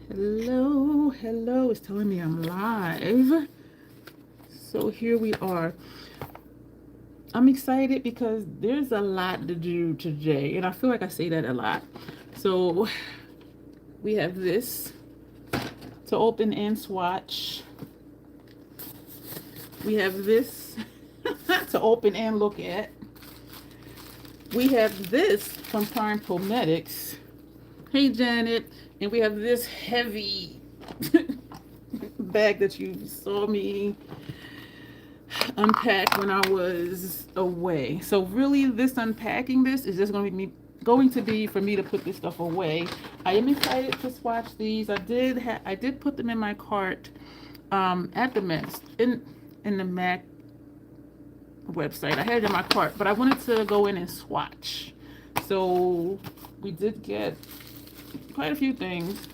Hello, hello. It's telling me I'm live. So here we are. I'm excited because there's a lot to do today, and I feel like I say that a lot. So we have this to open and swatch. We have this to open and look at. We have this from Prime Poics. Hey Janet. And we have this heavy bag that you saw me unpack when I was away. So really, this unpacking this is just going to be for me to put this stuff away. I am excited to swatch these. I did put them in my cart at the Mac in the Mac website. I had it in my cart, but I wanted to go in and swatch. So we did get quite a few things.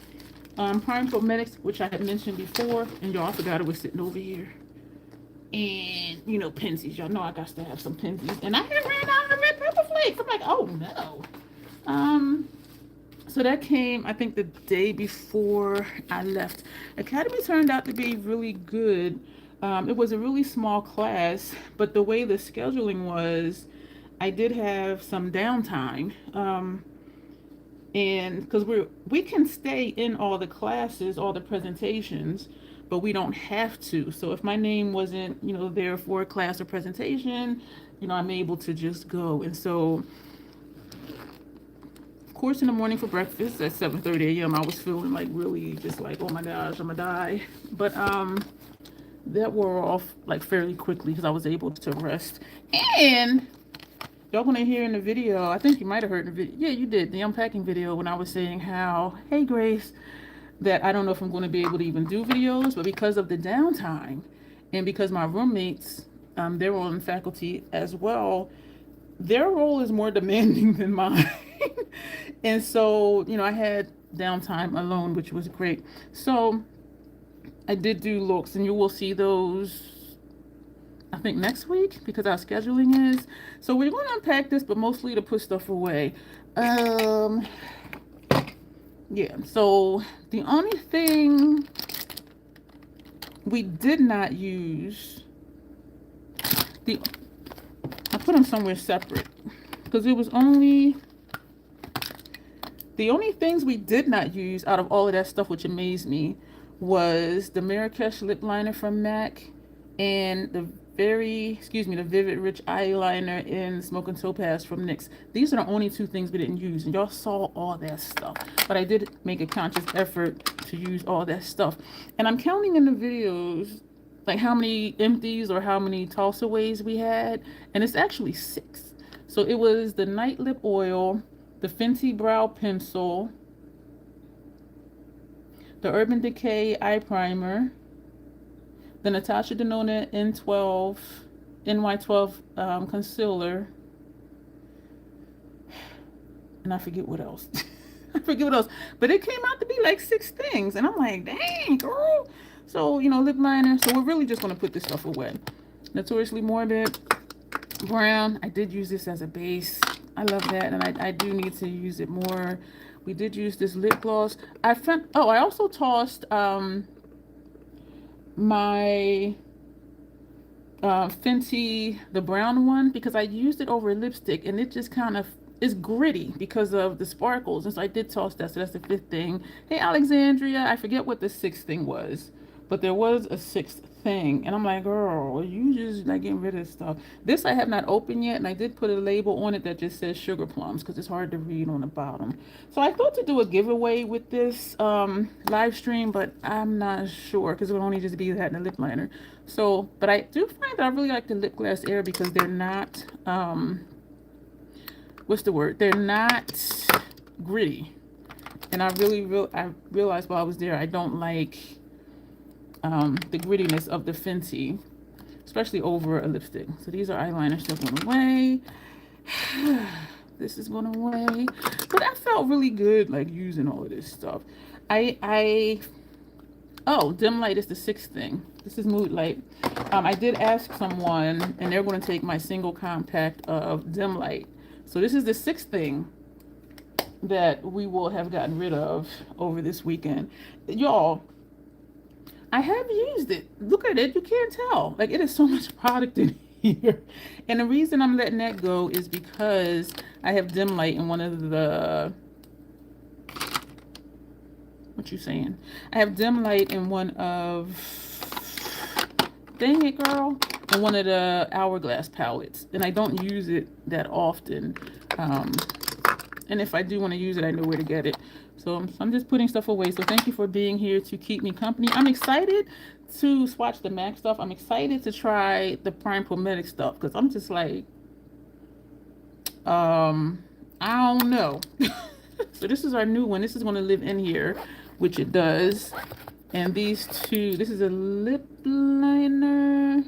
Prime Poics, which I had mentioned before, and y'all, I forgot it was sitting over here. And you know, Penzeys, y'all know I got to have some Penzeys, and I had ran out of the red pepper flakes. I'm like, oh no. So that came, I think, the day before I left. Academy turned out to be really good. It was a really small class, but the way the scheduling was, I did have some downtime. And because we can stay in all the classes, all the presentations, but we don't have to. So if my name wasn't, there for a class or presentation, I'm able to just go. And so, of course, in the morning for breakfast at 7:30 a.m., I was feeling like really just like, oh my gosh, I'm gonna die. But that wore off like fairly quickly because I was able to rest. And y'all gonna hear in the video, I think you might have heard in the video, yeah, you did, the unpacking video, when I was saying how, hey Grace, that I don't know if I'm going to be able to even do videos, but because of the downtime and because my roommates, they're on faculty as well, their role is more demanding than mine. And so, I had downtime alone, which was great. So I did do looks, and you will see those I think next week because our scheduling is. So we're going to unpack this, but mostly to put stuff away. Yeah, so the only thing we did not use, I put them somewhere separate because it was only, the only things we did not use out of all of that stuff, which amazed me, was the Marrakesh lip liner from MAC and the Vivid Rich eyeliner in Smoke and Topaz from NYX. These are the only two things we didn't use, and y'all saw all that stuff. But I did make a conscious effort to use all that stuff. And I'm counting in the videos, like how many empties or how many toss-aways we had, and it's actually 6. So it was the Night Lip Oil, the Fenty Brow Pencil, the Urban Decay Eye Primer, the Natasha Denona NY12 concealer, and I forget what else. But it came out to be like 6 things, and I'm like, dang, girl. So, lip liner. So we're really just going to put this stuff away. Notoriously Morbid Brown. I did use this as a base. I love that, and I do need to use it more. We did use this lip gloss. I also tossed my Fenty, the brown one, because I used it over a lipstick and it just kind of is gritty because of the sparkles, and so I did toss that. So that's the 5th thing. Hey Alexandria, I forget what the 6th thing was, but there was a 6th thing, and I'm like, girl, you just like getting rid of this stuff. This I have not opened yet, and I did put a label on it that just says sugar plums because it's hard to read on the bottom. So I thought to do a giveaway with this live stream, but I'm not sure because it would only just be that and a lip liner. So, but I do find that I really like the Lip Glass Air because they're not what's the word? They're not gritty, and I realized while I was there I don't like the grittiness of the Fenty, especially over a lipstick. So these are eyeliners still going away. This is going away. But I felt really good like using all of this stuff. Dim light is the 6th thing. This is Mood Light. I did ask someone, and they're going to take my single compact of dim light. So this is the 6th thing that we will have gotten rid of over this weekend. Y'all, I have used it. Look at it. You can't tell. Like, it is so much product in here. And the reason I'm letting that go is because I have dim light in one of the... What you saying? I have dim light in one of... Dang it, girl. In one of the Hourglass palettes. And I don't use it that often. And if I do want to use it, I know where to get it. So I'm just putting stuff away. So thank you for being here to keep me company. I'm excited to swatch the MAC stuff. I'm excited to try the Prime Poics stuff because I'm just like, I don't know. So this is our new one. This is going to live in here, which it does. And these two, this is a lip liner,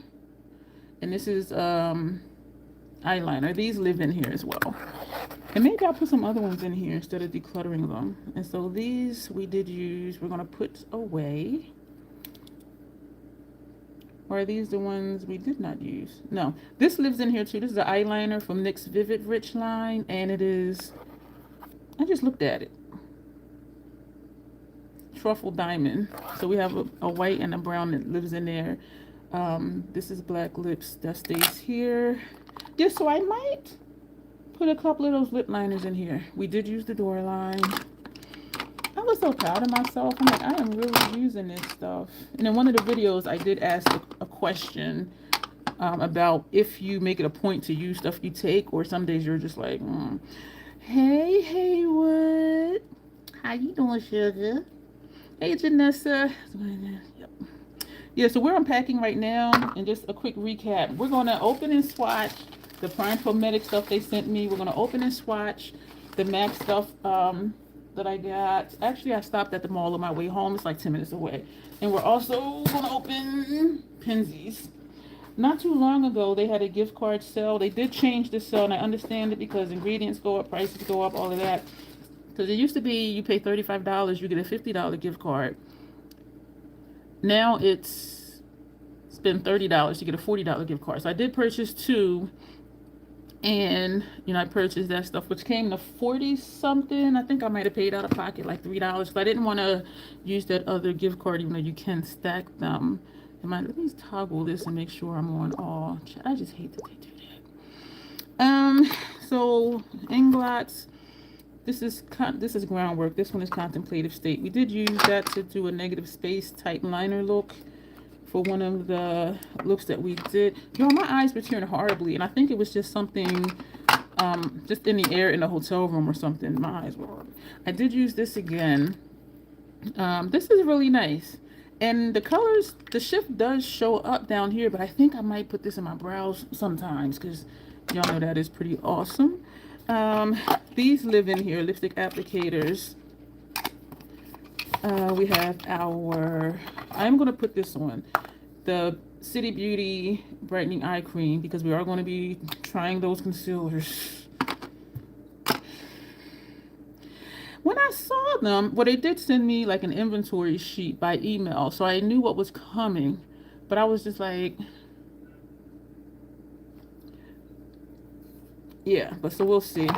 and this is eyeliner. These live in here as well. And maybe I'll put some other ones in here instead of decluttering them. And so these we did use, we're going to put away. Or are these the ones we did not use? No, this lives in here too. This is the eyeliner from NYX Vivid Rich line. And it is, I just looked at it. Truffle Diamond. So we have a white and a brown that lives in there. This is Black Lips that stays here. Yeah, so I might put a couple of those lip liners in here. We did use the door line. I was so proud of myself. I'm like, I am really using this stuff. And in one of the videos, I did ask a question about if you make it a point to use stuff you take, or some days you're just like, Hey, Haywood. How you doing, sugar? Hey, Janessa. Yep. Yeah, so we're unpacking right now. And just a quick recap. We're going to open and swatch the Prime Poics stuff they sent me. We're going to open and swatch the MAC stuff that I got. Actually, I stopped at the mall on my way home. It's like 10 minutes away. And we're also going to open Penzey's. Not too long ago, they had a gift card sale. They did change the sale, and I understand it because ingredients go up, prices go up, all of that. Because it used to be you pay $35, you get a $50 gift card. Now it's spend $30, you get a $40 gift card. So I did purchase two. And, you know, I purchased that stuff, which came to 40 something. I think I might have paid out of pocket like $3 because I didn't want to use that other gift card, even though you can stack them. Let me toggle this and make sure I'm on all. I just hate that they do that. So Inglots, this is Groundwork. This one is Contemplative State. We did use that to do a negative space type liner look. For one of the looks that we did. Y'all, my eyes were tearing horribly, and I think it was just something just in the air in the hotel room or something. My eyes were horrible. I did use this again. This is really nice, and the colors, the shift does show up down here, but I think I might put this in my brows sometimes because y'all know that is pretty awesome. These live in here, lipstick applicators. We have our, I'm going to put this on, the City Beauty Brightening Eye Cream, because we are going to be trying those concealers. When I saw them, well, they did send me like an inventory sheet by email, so I knew what was coming, but I was just like, yeah, but so we'll see.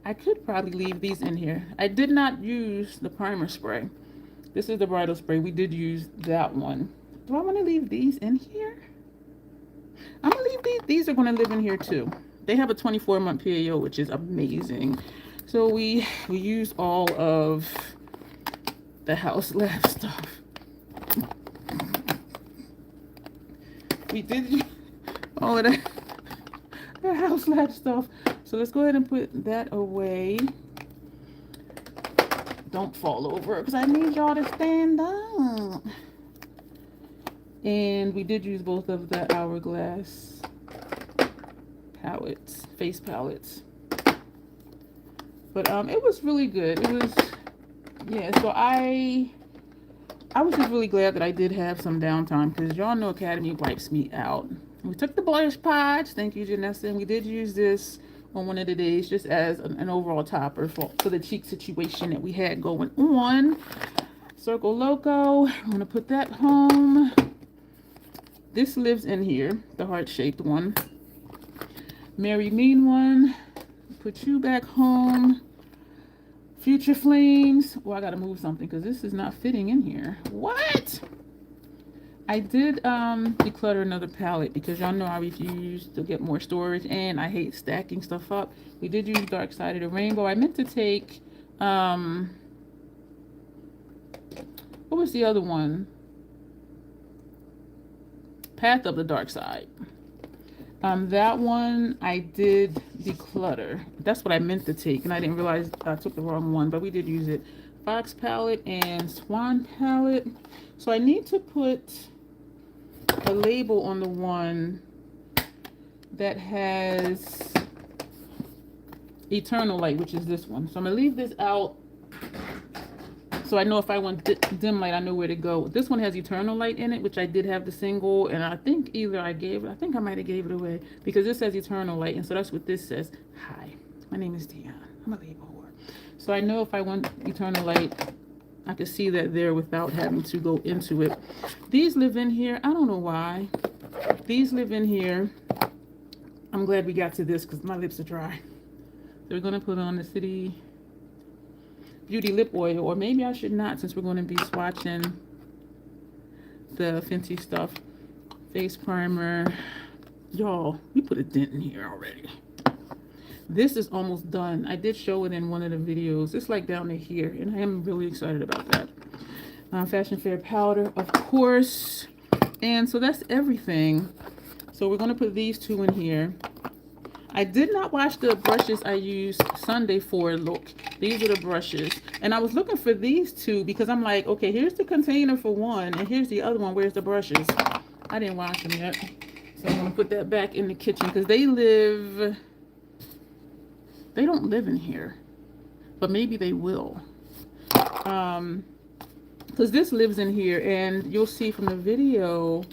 I could probably leave these in here. I did not use the primer spray. This is the bridal spray. We did use that one. Do I want to leave these in here? I'm going to leave these. These are going to live in here too. They have a 24-month PAO, which is amazing. So we use all of the House Lab stuff. We did all of that, the House Lab stuff. So let's go ahead and put that away. Don't fall over because I need y'all to stand up. And we did use both of the Hourglass palettes, face palettes. But it was really good. It was, yeah, so I was just really glad that I did have some downtime because y'all know Academy wipes me out. We took the blush pods, thank you, Janessa, and we did use this on one of the days just as an overall topper for the cheek situation that we had going on. Circle Loco, I'm going to put that home. This lives in here, the heart-shaped one. Mary Mean one, put you back home. Future Flames. Well, I gotta move something because this is not fitting in here. What? I did declutter another palette because y'all know I refuse to get more storage and I hate stacking stuff up. We did use Dark Side of the Rainbow. I meant to take what was the other one? Path of the Dark Side. That one I did declutter. That's what I meant to take, and I didn't realize I took the wrong one, but we did use it. Fox palette and Swan palette. So I need to put a label on the one that has Eternal Light, which is this one. So I'm gonna leave this out so I know if I want dim light, I know where to go. This one has Eternal Light in it, which I did have the single, and I think either I think I might have gave it away because this says Eternal Light, and so that's what this says. Hi, my name is Dion. I'm a label whore. So I know if I want Eternal Light, I can see that there without having to go into it. These live in here. I don't know why. These live in here. I'm glad we got to this because my lips are dry. So we're going to put on the City Beauty lip oil, or maybe I should not since we're going to be swatching the Penzey stuff. Face primer. Y'all, we put a dent in here already. This is almost done. I did show it in one of the videos. It's like down to here, and I am really excited about that. Fashion Fair powder, of course. And so that's everything. So we're going to put these two in here. I did not wash the brushes I used Sunday for. Look, these are the brushes. And I was looking for these two because I'm like, okay, here's the container for one, and here's the other one. Where's the brushes? I didn't wash them yet. So I'm going to put that back in the kitchen because they don't live in here, but maybe they will. Because this lives in here, and you'll see from the video.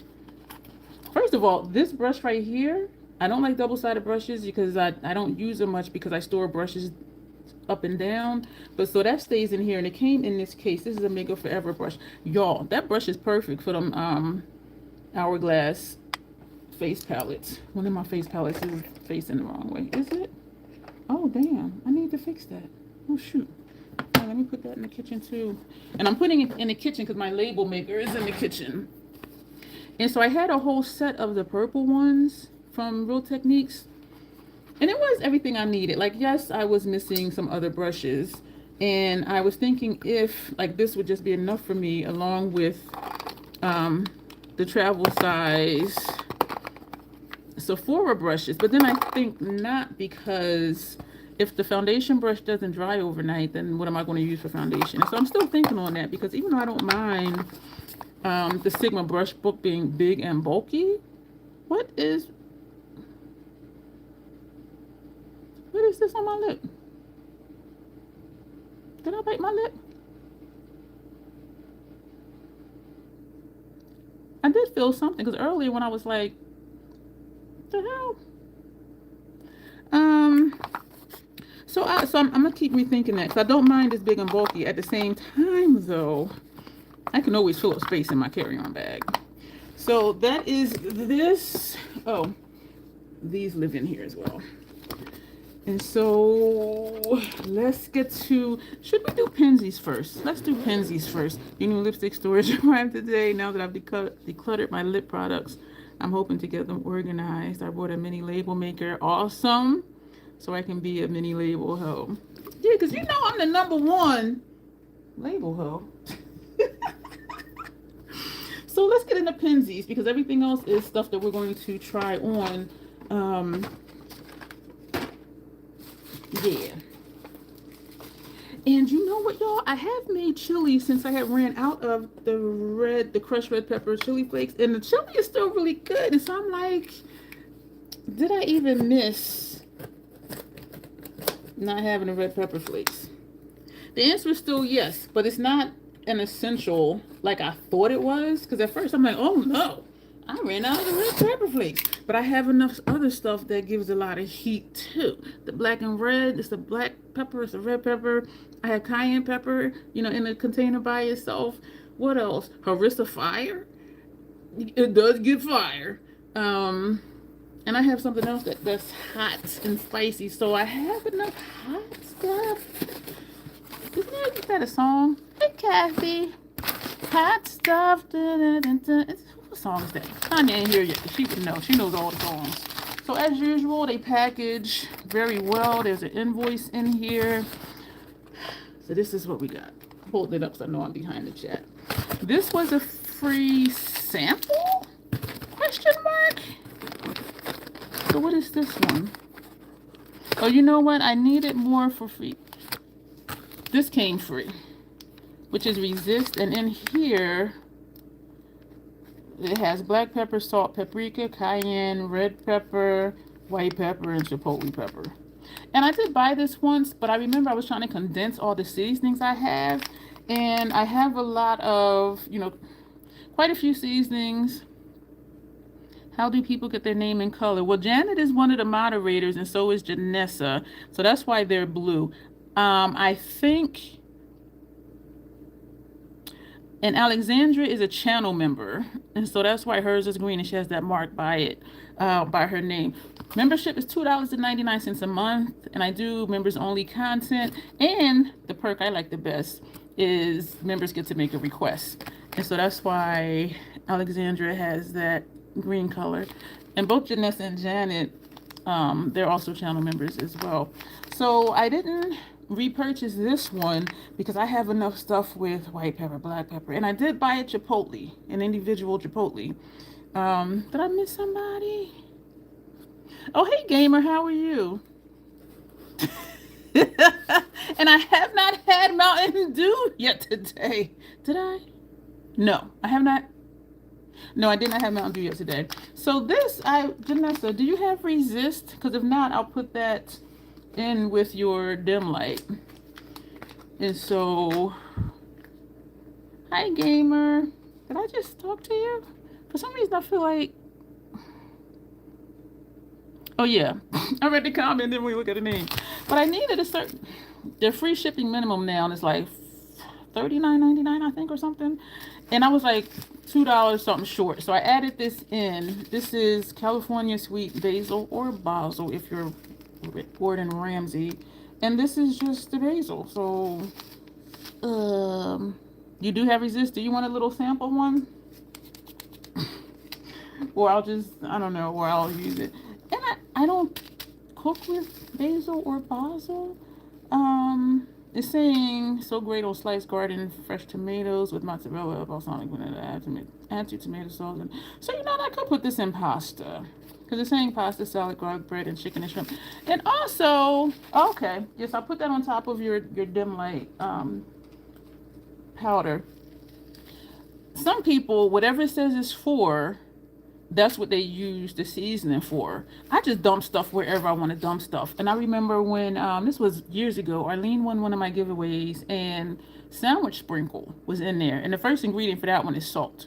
First of all, this brush right here, I don't like double-sided brushes because I don't use them much because I store brushes up and down. But so that stays in here, and it came in this case. This is a Make Up Forever brush. Y'all, that brush is perfect for them Hourglass face palettes. One of my face palettes is facing the wrong way. Is it? Oh, damn. I need to fix that. Oh, shoot. Oh, let me put that in the kitchen, too. And I'm putting it in the kitchen because my label maker is in the kitchen. And so I had a whole set of the purple ones from Real Techniques, and it was everything I needed. Like, yes, I was missing some other brushes, and I was thinking if like this would just be enough for me along with the travel size Sephora brushes. But then I think not, because if the foundation brush doesn't dry overnight, then what am I going to use for foundation? And so I'm still thinking on that, because even though I don't mind the Sigma brush book being big and bulky, what is this on my lip? Did I bite my lip? I did feel something, because earlier when I was like, the hell? So I'm gonna keep rethinking that, because I don't mind this big and bulky. At the same time, though, I can always fill up space in my carry-on bag. So that is this. Oh, these live in here as well. And so let's get to, should we do Penzey's first? Let's do Penzey's first. Your new lipstick storage arrived today. Now that I've decluttered my lip products, I'm hoping to get them organized. I bought a mini label maker. Awesome. So I can be a mini label hoe. Yeah, because you know I'm the #1 label hoe. So let's get into Penzey's, because everything else is stuff that we're going to try on. Yeah. And you know what, y'all? I have made chili since I had ran out of the crushed red pepper chili flakes, and the chili is still really good. And so I'm like, did I even miss not having the red pepper flakes? The answer is still yes, but it's not an essential like I thought it was, because at first I'm like, oh no, I ran out of the red pepper flakes. But I have enough other stuff that gives a lot of heat too. The black and red, it's the black pepper, it's the red pepper. I have cayenne pepper, you know, in a container by itself. What else? Harissa fire. It does get fire. And I have something else that's hot and spicy. So I have enough hot stuff Isn't that a song? Hey, Kathy. Hot stuff. Dun, dun, dun, dun. What song is that? Tanya ain't here yet. She would know. She knows all the songs. So as usual, they package very well. There's an invoice in here. So this is what we got. Hold it up so I know I'm behind the chat. This was a free sample? Question mark? So what is this one? Oh, you know what? I needed more for free. This came free, which is Resist. And in here, it has black pepper, salt, paprika, cayenne, red pepper, white pepper, and chipotle pepper. And I did buy this once, but I remember I was trying to condense all the seasonings I have. And I have a lot of, you know, quite a few seasonings. How do people get their name and color? Well, Janet is one of the moderators, and so is Janessa. So that's why they're blue. I think... And Alexandra is a channel member, and so that's why hers is green and she has that mark by it, by her name. Membership is $2.99 a month, and I do members only content. And the perk I like the best is members get to make a request, and so that's why Alexandra has that green color. And both Janessa and Janet, they're also channel members as well. So I didn't repurchase this one because I have enough stuff with white pepper, black pepper, and I did buy a chipotle, an individual chipotle. Did I miss somebody? Oh, hey gamer, how are you? And I have not had Mountain Dew yet today. Did I? No, I have not. No, I did not have Mountain Dew yet today. So this, Janessa, do you have Resist? Because if not, I'll put that in with your dim light. And so, hi gamer. Did I just talk to you? For some reason I feel like, oh yeah, I read the comment, then we look at the name. But I needed a certain, their free shipping minimum now is like $39.99 I think or something. And I was like $2 something short. So I added this in. This is California sweet basil or basil if you're Gordon Ramsay, and this is just the basil. So you do have Resist. Do you want a little sample one? Or I'll just, I don't know, or I'll use it. And I don't cook with basil or basil. It's saying so great on sliced garden fresh tomatoes with mozzarella, balsamic vinegar, add to tomato sauce. And so you know I could put this in pasta. Because it's saying pasta, salad, garlic bread, and chicken and shrimp. And also, okay, yes, I'll put that on top of your dim light powder. Some people, whatever it says it's for, that's what they use the seasoning for. I just dump stuff wherever I want to dump stuff. And I remember when, this was years ago, Arlene won one of my giveaways, and sandwich sprinkle was in there. And the first ingredient for that one is salt.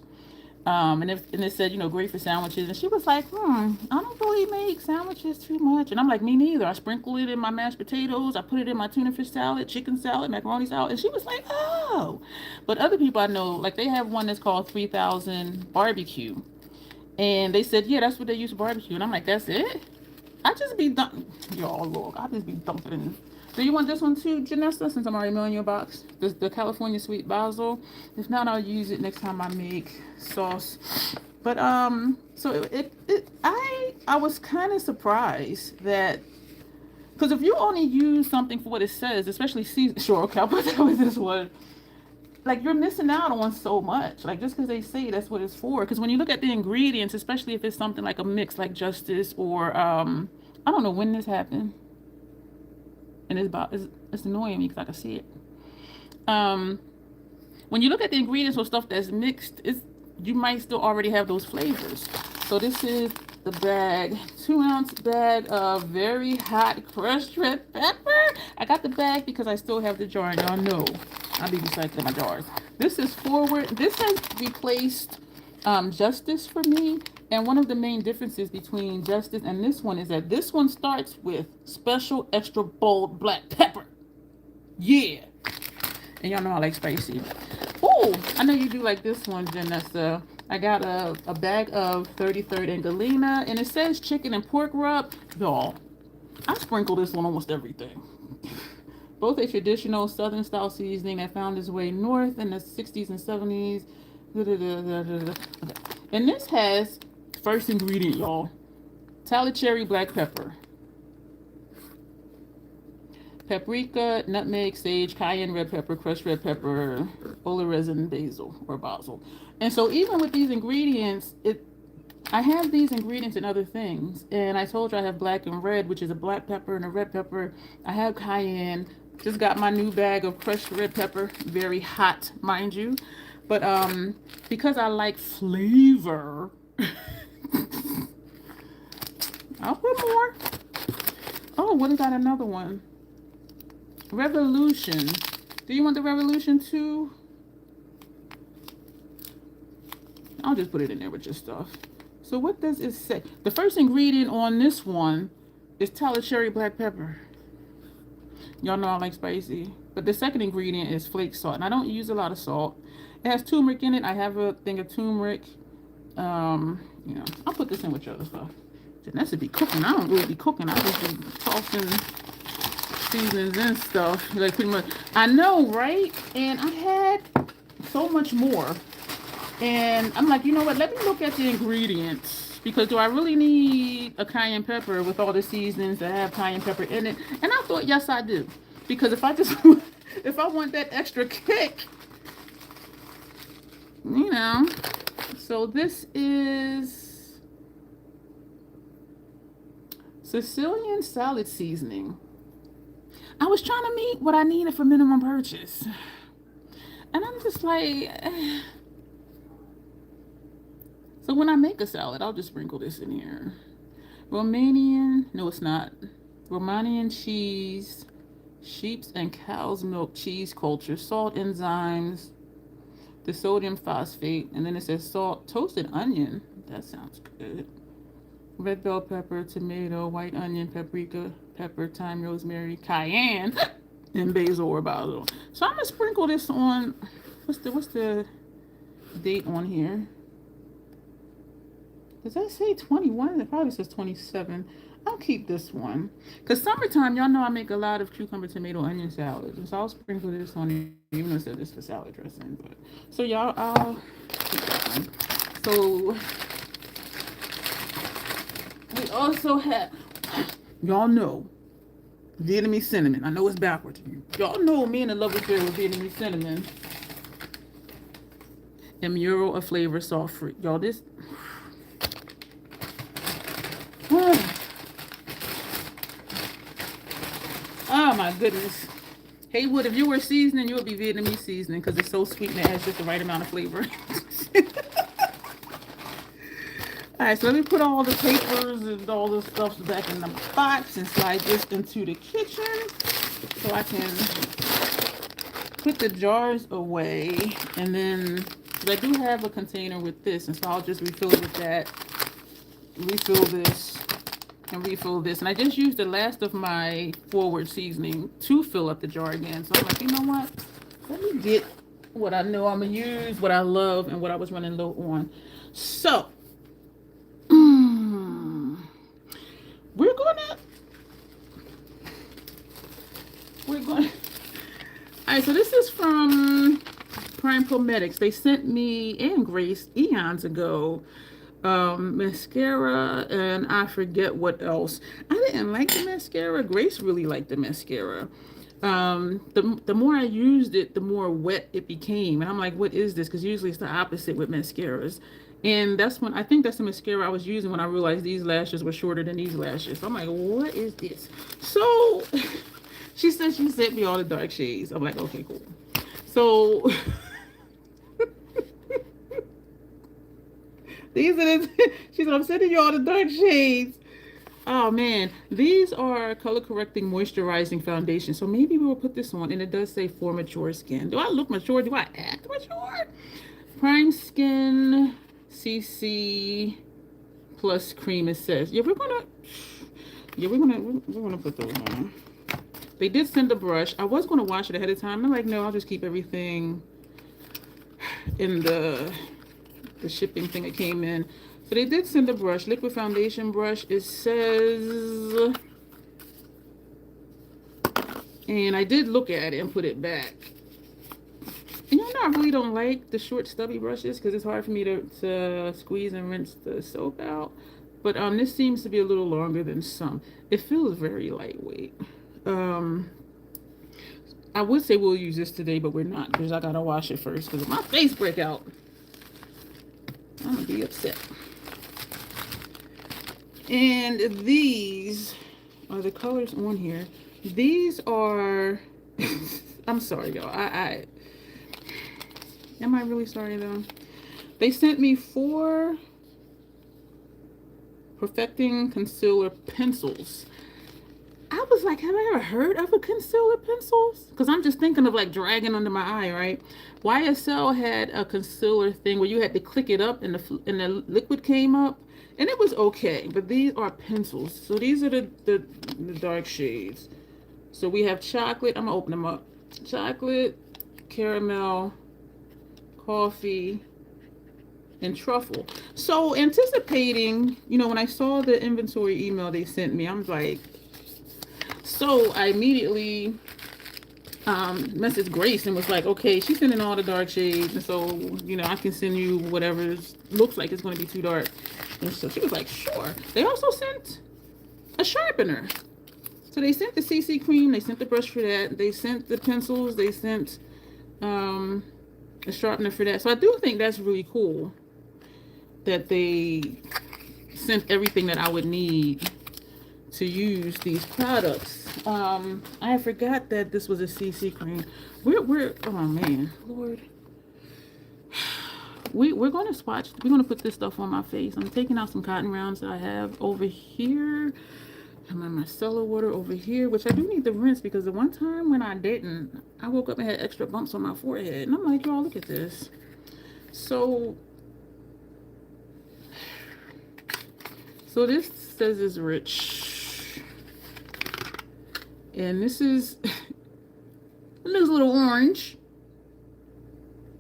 And it said, you know, great for sandwiches. And she was like, I don't really make sandwiches too much. And I'm like, me neither. I sprinkle it in my mashed potatoes. I put it in my tuna fish salad, chicken salad, macaroni salad. And she was like, oh. But other people I know, like they have one that's called 3000 barbecue. And they said, yeah, that's what they use for barbecue. And I'm like, that's it? I just be dumping. Y'all, look, I just be dumping in. Do you want this one too, Janessa, since I'm already mailing you a box? The California sweet basil. If not, I'll use it next time I make sauce. But so I was kind of surprised that, because if you only use something for what it says, especially season, sure, okay, I'll put that with this one. Like you're missing out on so much. Like just because they say that's what it's for. Because when you look at the ingredients, especially if it's something like a mix, like Justice or I don't know when this happened. And it's annoying me because I can see it. When you look at the ingredients or stuff that's mixed, you might still already have those flavors. So this is the bag, 2-ounce bag of very hot crushed red pepper. I got the bag because I still have the jar, and y'all know I'll be recycling my jars. This is Forward. This has replaced Justice for me. And one of the main differences between Justice and this one is that this one starts with special extra bold black pepper. Yeah. And y'all know I like spicy. Oh, I know you do like this one, Janessa. I got a bag of 33rd and Galena, and it says chicken and pork rub. Y'all, I sprinkle this on almost everything. Both a traditional Southern style seasoning that found its way north in the 60s and 70s. Okay. And this has first ingredient, y'all. Tallow cherry black pepper, paprika, nutmeg, sage, cayenne red pepper, crushed red pepper, oleresin, basil. And so even with these ingredients, I have these ingredients in other things. And I told you I have black and red, which is a black pepper and a red pepper. I have cayenne. Just got my new bag of crushed red pepper. Very hot, mind you. But because I like flavor, I'll put more. Oh, what got another one? Revolution. Do you want the Revolution too? I'll just put it in there with your stuff. So what does it say? The first ingredient on this one is tallow cherry black pepper. Y'all know I like spicy. But the second ingredient is flake salt. And I don't use a lot of salt. It has turmeric in it. I have a thing of turmeric. You know, I'll put this in with your other stuff. Janessa be cooking. I don't really be cooking. I just be tossing seasonings and stuff. Like pretty much. I know, right? And I had so much more. And I'm like, you know what? Let me look at the ingredients. Because do I really need a cayenne pepper with all the seasonings that have cayenne pepper in it? And I thought, yes, I do. Because if I just, if I want that extra kick, you know. So this is Sicilian salad seasoning. I was trying to meet what I needed for minimum purchase. And I'm just like, so when I make a salad, I'll just sprinkle this in here. Romanian, no it's not. Romanian cheese, sheep's and cow's milk cheese culture, salt enzymes, the sodium phosphate, and then it says salt, toasted onion. That sounds good. Red bell pepper, tomato, white onion, paprika, pepper, thyme, rosemary, cayenne, and basil or basil. So I'm gonna sprinkle this on. What's the date on here? Does that say 21? It probably says 27. I'll keep this one. Because summertime, y'all know I make a lot of cucumber, tomato, onion salads. And so I'll sprinkle this on it, even though it says this for salad dressing. But so y'all, I'll keep that one. So we also have, y'all know, Vietnamese cinnamon. I know it's backwards. Y'all know me and the love affair with Vietnamese cinnamon. And Mural of Flavor Salt Free. Y'all, this. Oh my goodness. Haywood, if you were seasoning, you would be Vietnamese seasoning because it's so sweet and it has just the right amount of flavor. Alright, so let me put all the papers and all the stuff back in the box and slide this into the kitchen so I can put the jars away. And then, because I do have a container with this, and so I'll just refill it with that. Refill this. And refill this. And I just used the last of my forward seasoning to fill up the jar again. So I'm like, you know what? Let me get what I know I'm going to use, what I love, and what I was running low on. So, we're going to, all right, so this is from Prime Poics. They sent me and Grace eons ago mascara, and I forget what else. I didn't like the mascara. Grace really liked the mascara. The more I used it, the more wet it became, and I'm like, what is this? Because usually it's the opposite with mascaras. And that's when I think that's the mascara I was using when I realized these lashes were shorter than these lashes. So I'm like, what is this? So she said she sent me all the dark shades. I'm like, okay, cool. So these are the, she said, I'm sending you all the dark shades. Oh man, these are color correcting moisturizing foundation. So maybe we'll put this on, and it does say for mature skin. Do I look mature? Do I act mature? Prime Skin CC plus cream, it says. Yeah, we're gonna put those on. They did send a brush. I was gonna wash it ahead of time. I'm like, no, I'll just keep everything in the shipping thing that came in. So they did send a brush, liquid foundation brush. It says And I did look at it and put it back. And you know, I really don't like the short stubby brushes because it's hard for me to squeeze and rinse the soap out. But this seems to be a little longer than some. It feels very lightweight. I would say we'll use this today, but we're not because I gotta wash it first. Because if my face break out, I'm gonna be upset. And these are the colors on here. These are. I'm sorry, y'all. Am I really sorry though? They sent me 4 Perfecting Concealer pencils. I was like, have I ever heard of a concealer pencils? Because I'm just thinking of like dragging under my eye, right? YSL had a concealer thing where you had to click it up and the liquid came up, and it was okay. But these are pencils. So these are the dark shades. So we have chocolate. I'm gonna open them up. Chocolate, caramel, coffee, and truffle. So anticipating, you know, when I saw the inventory email they sent me, I'm like, so I immediately messaged Grace and was like, okay, she's sending all the dark shades, and so, you know, I can send you whatever looks like it's going to be too dark. And so she was like, sure. They also sent a sharpener. So they sent the CC cream, they sent the brush for that, they sent the pencils, they sent a sharpener for that. So I do think that's really cool that they sent everything that I would need to use these products. I forgot that this was a CC cream. We're oh man, Lord. We're going to swatch. We're going to put this stuff on my face. I'm taking out some cotton rounds that I have over here. And my micellar water over here, which I do need to rinse because the one time when I didn't, I woke up and had extra bumps on my forehead. And I'm like, y'all, look at this. So this says it's rich. And this is, it looks a little orange.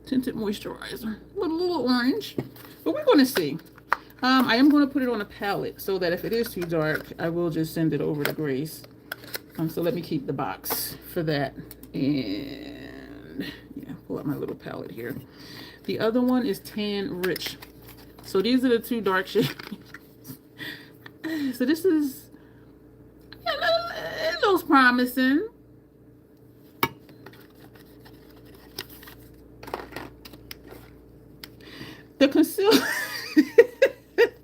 Tinted moisturizer. A little orange. But we're going to see. I am going to put it on a palette so that if it is too dark, I will just send it over to Grace. So let me keep the box for that. And yeah, pull out my little palette here. The other one is Tan Rich. So these are the 2 dark shades. So this is, it looks promising. The concealer,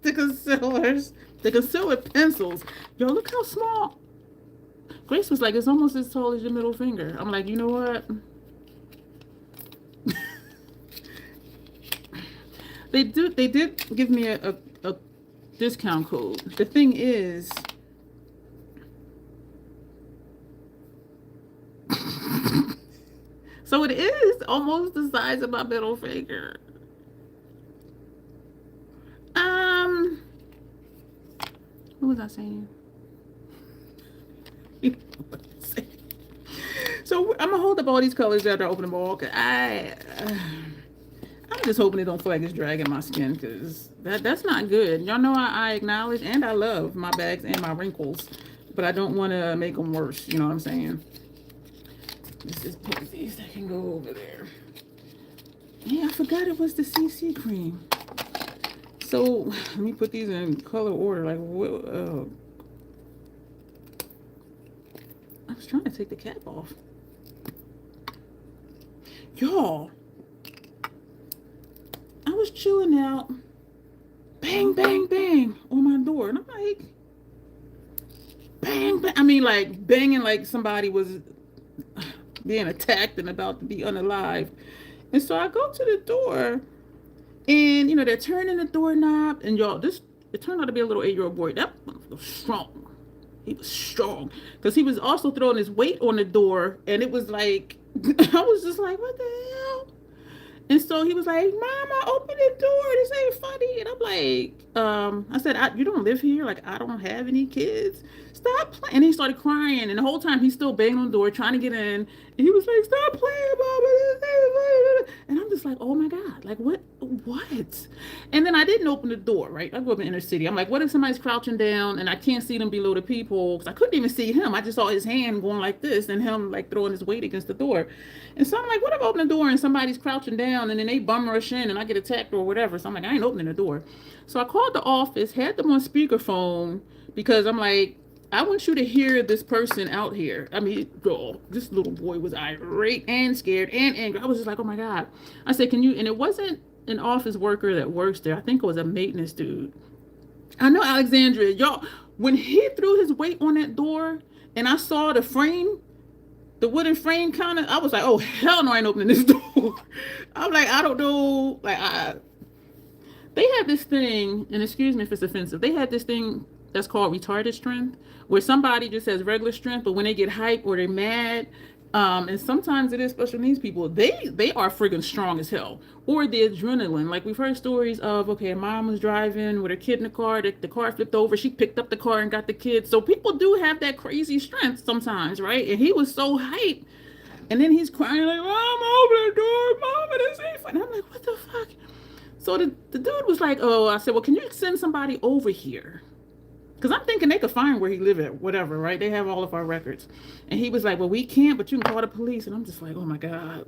the concealer pencils. Yo, look how small. Grace was like, it's almost as tall as your middle finger. I'm like, you know what? They did give me a discount code. The thing is, so it is almost the size of my middle finger. What was I saying? So I'm gonna hold up all these colors after I open them all. Cause I'm just hoping it don't feel like it's dragging my skin, because that's not good. Y'all know I acknowledge and I love my bags and my wrinkles, but I don't want to make them worse. You know what I'm saying? This is Penzey that can go over there. Yeah, I forgot it was the CC cream. So let me put these in color order. Like, I was trying to take the cap off. Y'all, I was chilling out. Bang, bang, bang on my door. And I'm like, bang, bang. I mean, like, banging like somebody was being attacked and about to be unalive. And so I go to the door. And, you know, they're turning the doorknob. And, y'all, it turned out to be a little 8-year-old boy. That was strong. He was strong. Because he was also throwing his weight on the door. And it was like, I was just like, what the hell? And so he was like, Mama, open the door. This ain't funny. And I'm like, I said, you don't live here? Like, I don't have any kids. Stop playing. And he started crying. And the whole time he's still banging on the door, trying to get in. And he was like, stop playing, Mama. And I'm just like, oh my God, like what? And then I didn't open the door, right? I grew up in the inner city. I'm like, what if somebody's crouching down and I can't see them below the peephole? Because I couldn't even see him. I just saw his hand going like this and him like throwing his weight against the door. And so I'm like, what if I open the door and somebody's crouching down and then they bum rush in and I get attacked or whatever? So I'm like, I ain't opening the door. So I called the office, had them on speakerphone because I'm like, I want you to hear this person out here. I mean, girl, this little boy was irate and scared and angry. I was just like, oh my God. I said, can you, and it wasn't an office worker that works there. I think it was a maintenance dude. I know Alexandria, y'all, when he threw his weight on that door and I saw the frame, the wooden frame kind of, I was like, oh, hell no, I ain't opening this door. I'm like, I don't know. Like, they had this thing, and excuse me if it's offensive, they had this thing that's called retarded strength, where somebody just has regular strength, but when they get hyped or they're mad, and sometimes it is special needs people, they are friggin' strong as hell. Or the adrenaline. Like we've heard stories of, okay, a mom was driving with her kid in the car, the car flipped over, she picked up the car and got the kid. So people do have that crazy strength sometimes, right? And he was so hyped. And then he's crying like, Mom, open the door, Mama, this ain't fun. And I'm like, what the fuck? So the dude was like, oh, I said, well, can you send somebody over here? Because I'm thinking they could find where he lived at, whatever, right? They have all of our records. And he was like, well, we can't, but you can call the police. And I'm just like, oh my God.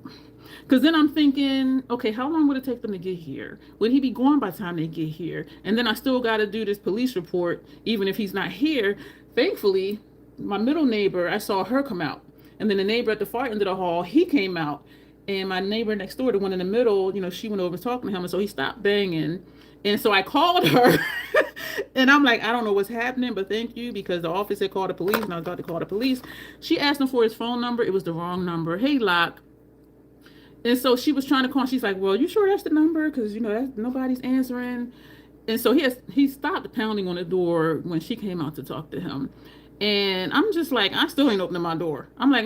Because then I'm thinking, okay, how long would it take them to get here? Would he be gone by the time they get here? And then I still got to do this police report, even if he's not here. Thankfully, my middle neighbor, I saw her come out. And then the neighbor at the far end of the hall, he came out. And my neighbor next door, the one in the middle, you know, she went over talking to him. And so he stopped banging. And so I called her and I'm like, I don't know what's happening, but thank you, because the office had called the police and I was about to call the police. She asked him for his phone number. It was the wrong number. Hey, Locke. And so she was trying to call. She's like, well, you sure that's the number? Because, you know, nobody's answering. And so he stopped pounding on the door when she came out to talk to him. And I'm just like, I still ain't opening my door. I'm like,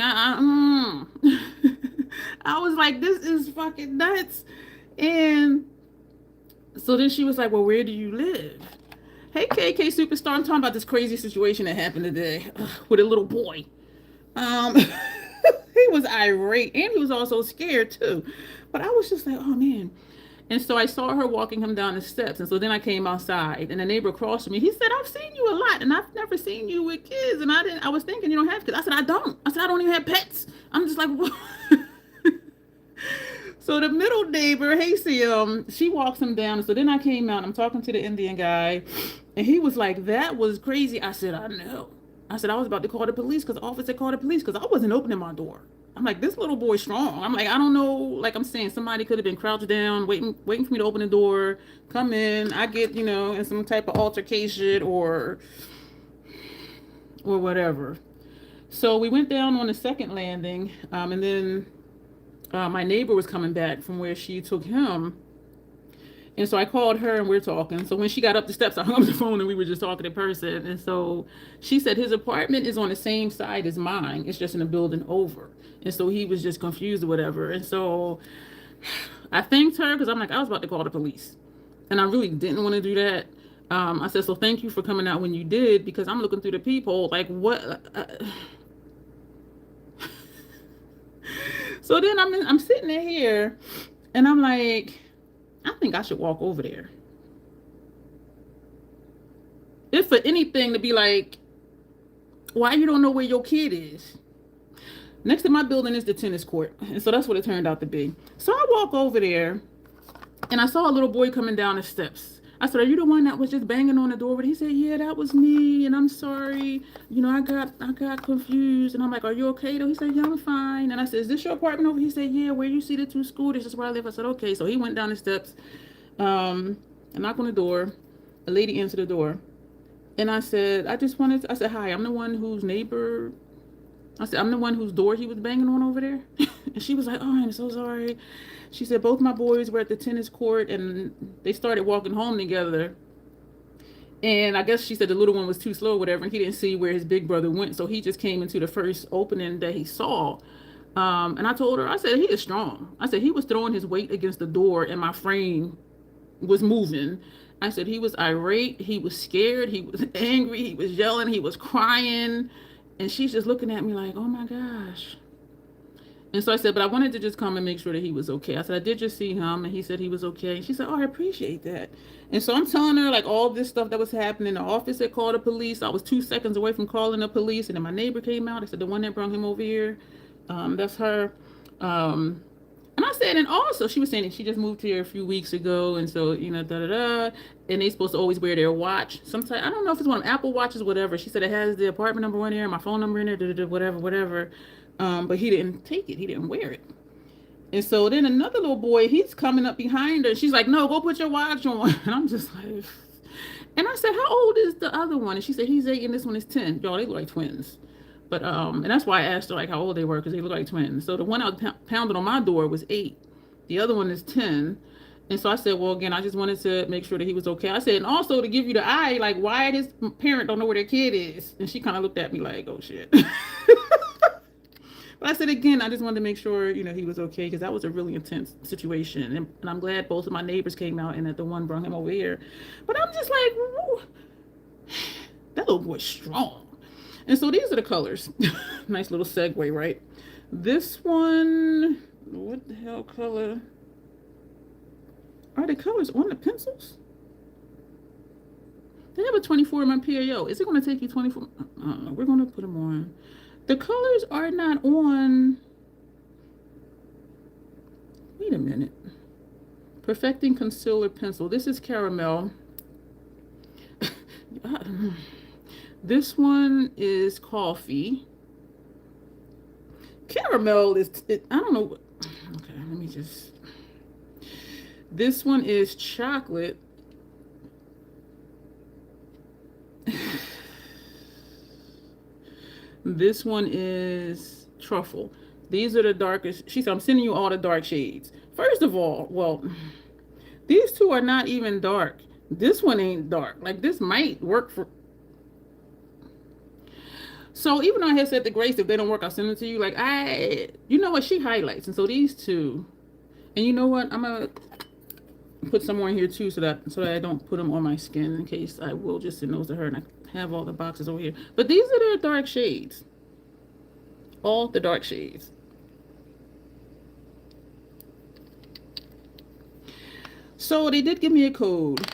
I was like, this is fucking nuts. And so then she was like, well, where do you live? Hey, KK Superstar, I'm talking about this crazy situation that happened today with a little boy. He was irate and he was also scared too. But I was just like, oh man. And so I saw her walking him down the steps. And so then I came outside and the neighbor across from me, he said, I've seen you a lot and I've never seen you with kids. And I was thinking you don't have kids. I said, I don't. I said, I don't even have pets. I'm just like, what? So the middle neighbor, hey, she walks him down. And so then I came out, I'm talking to the Indian guy, and he was like, that was crazy. I said, I know. I said, I was about to call the police because the officer called the police because I wasn't opening my door. I'm like, this little boy's strong. I'm like, I don't know. Like I'm saying, somebody could have been crouched down, waiting for me to open the door, come in. I get, you know, in some type of altercation or whatever. So we went down on the second landing, and then my neighbor was coming back from where she took him. And so I called her and we're talking. So when she got up the steps, I hung up the phone and we were just talking in person. And so she said his apartment is on the same side as mine. It's just in a building over. And so he was just confused or whatever. And so I thanked her because I'm like, I was about to call the police. And I really didn't want to do that. I said, so thank you for coming out when you did, because I'm looking through the peephole like, what? So then I'm sitting there here and I'm like, I think I should walk over there. If for anything to be like, why you don't know where your kid is? Next to my building is the tennis court. And so that's what it turned out to be. So I walk over there and I saw a little boy coming down the steps. I said, are you the one that was just banging on the door? But he said, yeah, that was me. And I'm sorry. You know, I got confused. And I'm like, are you okay though? He said, yeah, I'm fine. And I said, is this your apartment over? He said, yeah, where you see the two scooters is where I live. I said, okay. So he went down the steps. I knocked on the door. A lady answered the door. And I said, I said, hi, I'm the one whose neighbor. I said, I'm the one whose door he was banging on over there. And she was like, oh, I'm so sorry. She said, both my boys were at the tennis court and they started walking home together. And I guess she said the little one was too slow or whatever. And he didn't see where his big brother went. So he just came into the first opening that he saw. And I told her, I said, he is strong. I said, he was throwing his weight against the door and my frame was moving. I said he was irate, he was scared, he was angry, he was yelling, he was crying. And she's just looking at me like, oh my gosh. And so I said, but I wanted to just come and make sure that he was okay. I said, I did just see him, and he said he was okay. And she said, oh, I appreciate that. And so I'm telling her, like, all this stuff that was happening. The office had called the police. I was 2 seconds away from calling the police. And then my neighbor came out. I said, the one that brought him over here, that's her. And I said, and also, she was saying that she just moved here a few weeks ago. And so, you know, da-da-da. And they supposed to always wear their watch. Sometimes, I don't know if it's one of Apple Watches, whatever. She said it has the apartment number in there, my phone number in there, da-da-da, whatever, whatever. But he didn't take it. He didn't wear it. And so then another little boy, he's coming up behind her. She's like, no, go put your watch on. And I'm just like, and I said, how old is the other one? And she said, he's 8 and this one is 10. Y'all, they look like twins. But, and that's why I asked her like how old they were, because they look like twins. So the one I was pounded on my door was 8. The other one is 10. And so I said, well, again, I just wanted to make sure that he was okay. I said, and also to give you the eye, like, why this parent don't know where their kid is? And she kind of looked at me like, oh, shit. But I said, again, I just wanted to make sure, you know, he was okay, because that was a really intense situation. And I'm glad both of my neighbors came out and that the one brought him over here. But I'm just like, whoa, that little boy's strong. And so these are the colors. Nice little segue, right? This one, what the hell color? Are the colors on the pencils? They have a 24 in my PAO. Is it going to take you 24? We're going to put them on. The colors are not on. Wait a minute. Perfecting Concealer Pencil. This is caramel. This one is coffee. Caramel is, I don't know. Okay, let me just. This one is chocolate. This one is truffle. These are the darkest. She said, I'm sending you all the dark shades. First of all, well, these two are not even dark. This one ain't dark. Like, this might work for. So even though I had said to Grace, if they don't work, I'll send them to you. Like, you know what? She highlights. And so these two, and you know what? I'm going to put some more in here too, so that I don't put them on my skin, in case I will just send those to her, and I have all the boxes over here. But these are their dark shades. All the dark shades. So they did give me a code.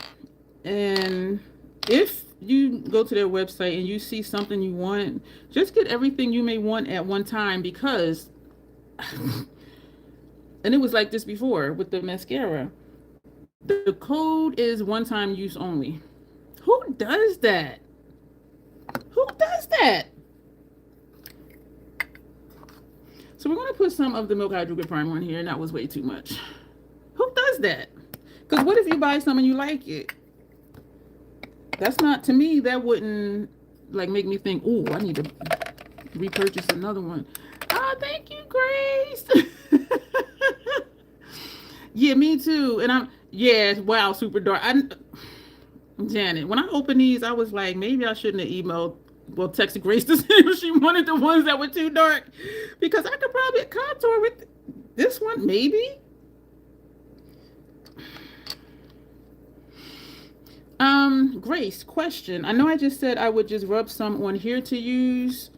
And if you go to their website and you see something you want, just get everything you may want at one time, because and it was like this before with the mascara. The code is one-time use only. Who does that? Who does that? So we're going to put some of the Milk Hydrated Primer in here, and that was way too much. Who does that? Because what if you buy some and you like it? That's not, to me, that wouldn't like make me think, oh, I need to repurchase another one. Oh, thank you, Grace. Yeah, me too. And yeah, wow, super dark. Janet, when I opened these, I was like, maybe I shouldn't have texted Grace to see if she wanted the ones that were too dark, because I could probably contour with this one, maybe. Grace, question. I know I just said I would just rub some on here to use,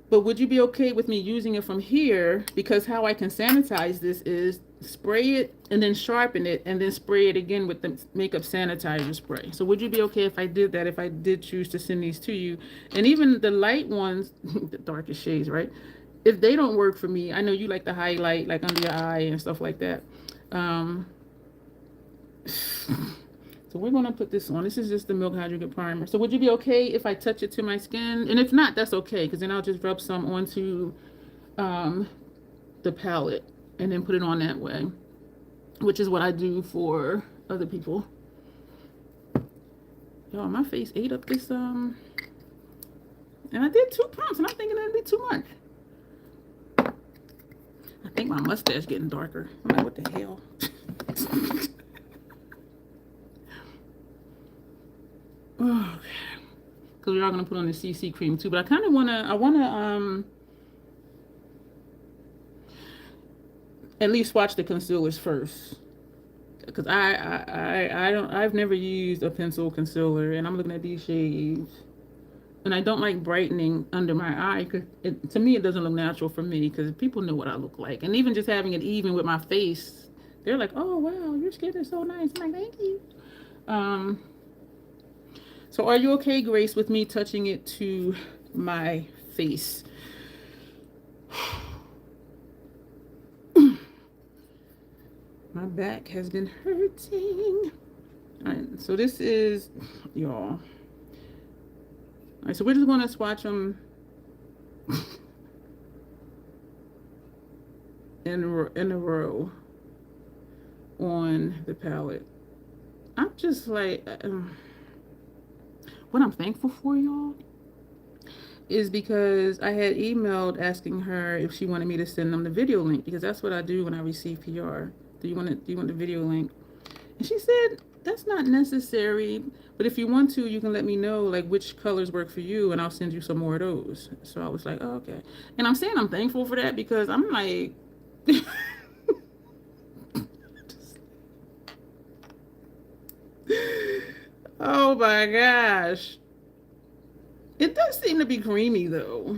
but would you be okay with me using it from here? Because how I can sanitize this is spray it and then sharpen it and then spray it again with the makeup sanitizer spray. So would you be okay if I did that, if I did choose to send these to you? And even the light ones, the darkest shades, right? If they don't work for me, I know you like the highlight, like under your eye and stuff like that. So we're going to put this on. This is just the Milk Hydrated Primer. So would you be okay if I touch it to my skin? And if not, that's okay, because then I'll just rub some onto the palette and then put it on that way, which is what I do for other people. Y'all, my face ate up this, and I did 2 pumps, and I'm thinking that'd be too much. I think my mustache getting darker. I'm like, what the hell? Okay, because we are going to put on the CC cream too, but I kind of want to, at least swatch the concealers first. because I've never used a pencil concealer, and I'm looking at these shades, and I don't like brightening under my eye because to me it doesn't look natural for me because people know what I look like, and even just having it even with my face, they're like, oh wow, your skin is so nice. I'm like, thank you. So are you okay, Grace, with me touching it to my face? My back has been hurting. All right, so this is, y'all. All right, so we're just gonna swatch them in a row on the palette. I'm just like, what I'm thankful for, y'all, is because I had emailed asking her if she wanted me to send them the video link, because that's what I do when I receive PR. Do you want the video link? And she said that's not necessary, but if you want to, you can let me know like which colors work for you, and I'll send you some more of those. So I was like, oh, okay. And I'm saying I'm thankful for that because I'm like, oh my gosh, it does seem to be creamy though.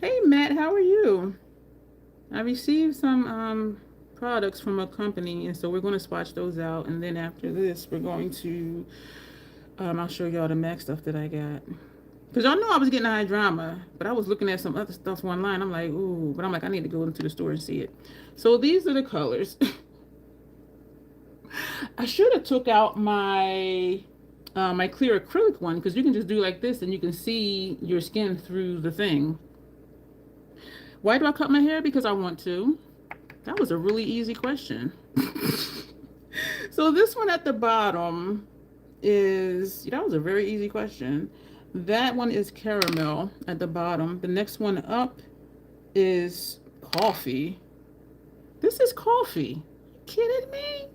Hey Matt, how are you? I received some products from a company, and so we're going to swatch those out, and then after this we're going to I'll show y'all the MAC stuff that I got, because y'all know I was getting high drama, but I was looking at some other stuff online. I'm like, ooh, but I'm like, I need to go into the store and see it. So these are the colors. I should have took out my my clear acrylic one, because you can just do like this and you can see your skin through the thing. Why do I cut my hair? Because I want to. That was a really easy question. So this one at the bottom is, that was a very easy question. That one is caramel at the bottom. The next one up is coffee. This is coffee. You kidding me?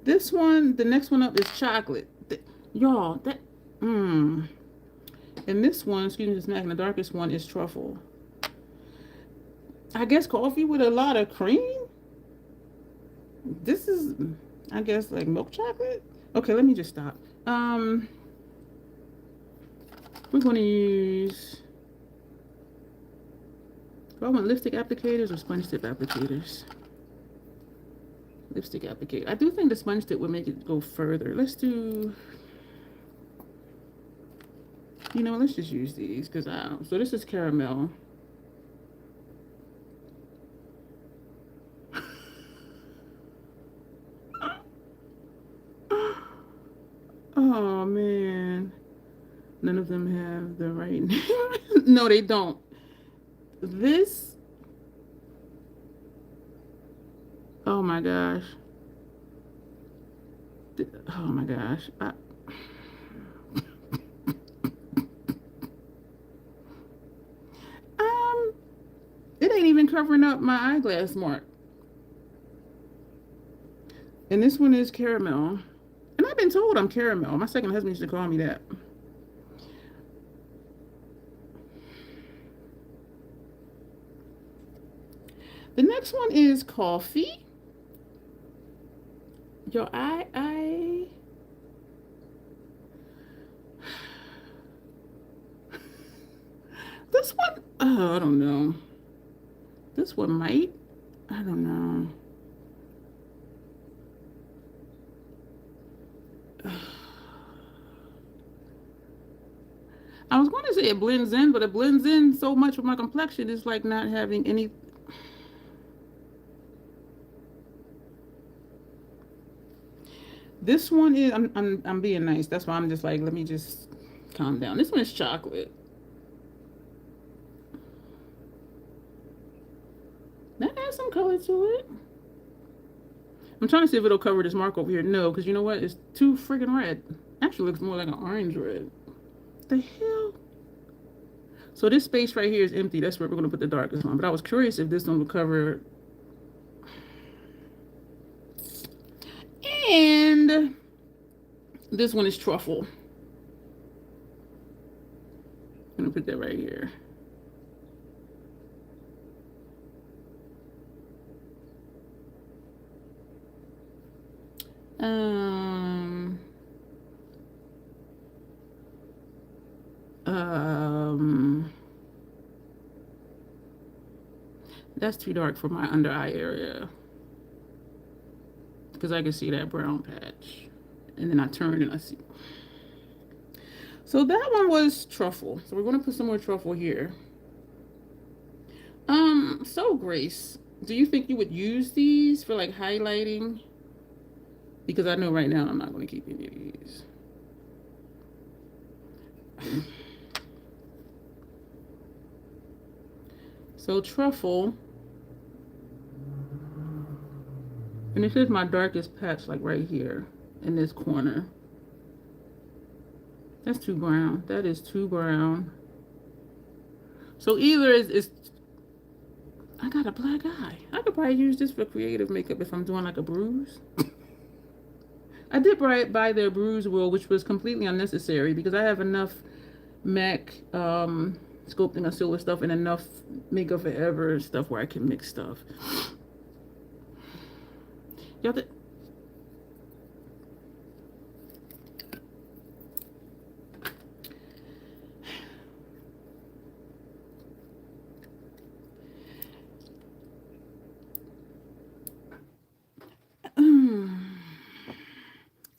This one, the next one up is chocolate. Y'all, that, And this one, excuse me, this MAC, and the darkest one is truffle. I guess coffee with a lot of cream. This is, I guess, like milk chocolate. Okay, let me just stop. We're going to use, do I want lipstick applicators or sponge tip applicators? Lipstick applicator. I do think the sponge tip would make it go further. Let's do, you know, let's just use these because so this is caramel. Oh man, none of them have the right name. No, they don't. This, oh my gosh. Oh my gosh. It ain't even covering up my eyeglass mark. And this one is caramel. And I've been told I'm caramel. My second husband used to call me that. The next one is coffee. Yo, this one, oh, I don't know. This one might, I don't know. I was going to say it blends in, but it blends in so much with my complexion. It's like not having any. This one is, I'm being nice. That's why I'm just like, let me just calm down. This one is chocolate. That adds some color to it. I'm trying to see if it'll cover this mark over here. No, because you know what? It's too freaking red. Actually looks more like an orange red. The hell? So this space right here is empty. That's where we're going to put the darkest one. But I was curious if this one would cover. And this one is truffle. I'm going to put that right here. Um, um, that's too dark for my under eye area because I can see that brown patch. And then I turn and I see. So that one was truffle. So we're going to put some more truffle here. So Grace, do you think you would use these for like highlighting? Because I know right now I'm not going to keep any of these. So truffle. And this is my darkest patch, like right here in this corner. That's too brown. That is too brown. So either it's I got a black eye. I could probably use this for creative makeup if I'm doing like a bruise. I did buy their bruise wheel, which was completely unnecessary because I have enough MAC sculpting and silver stuff and enough Makeup Forever stuff where I can mix stuff. Y'all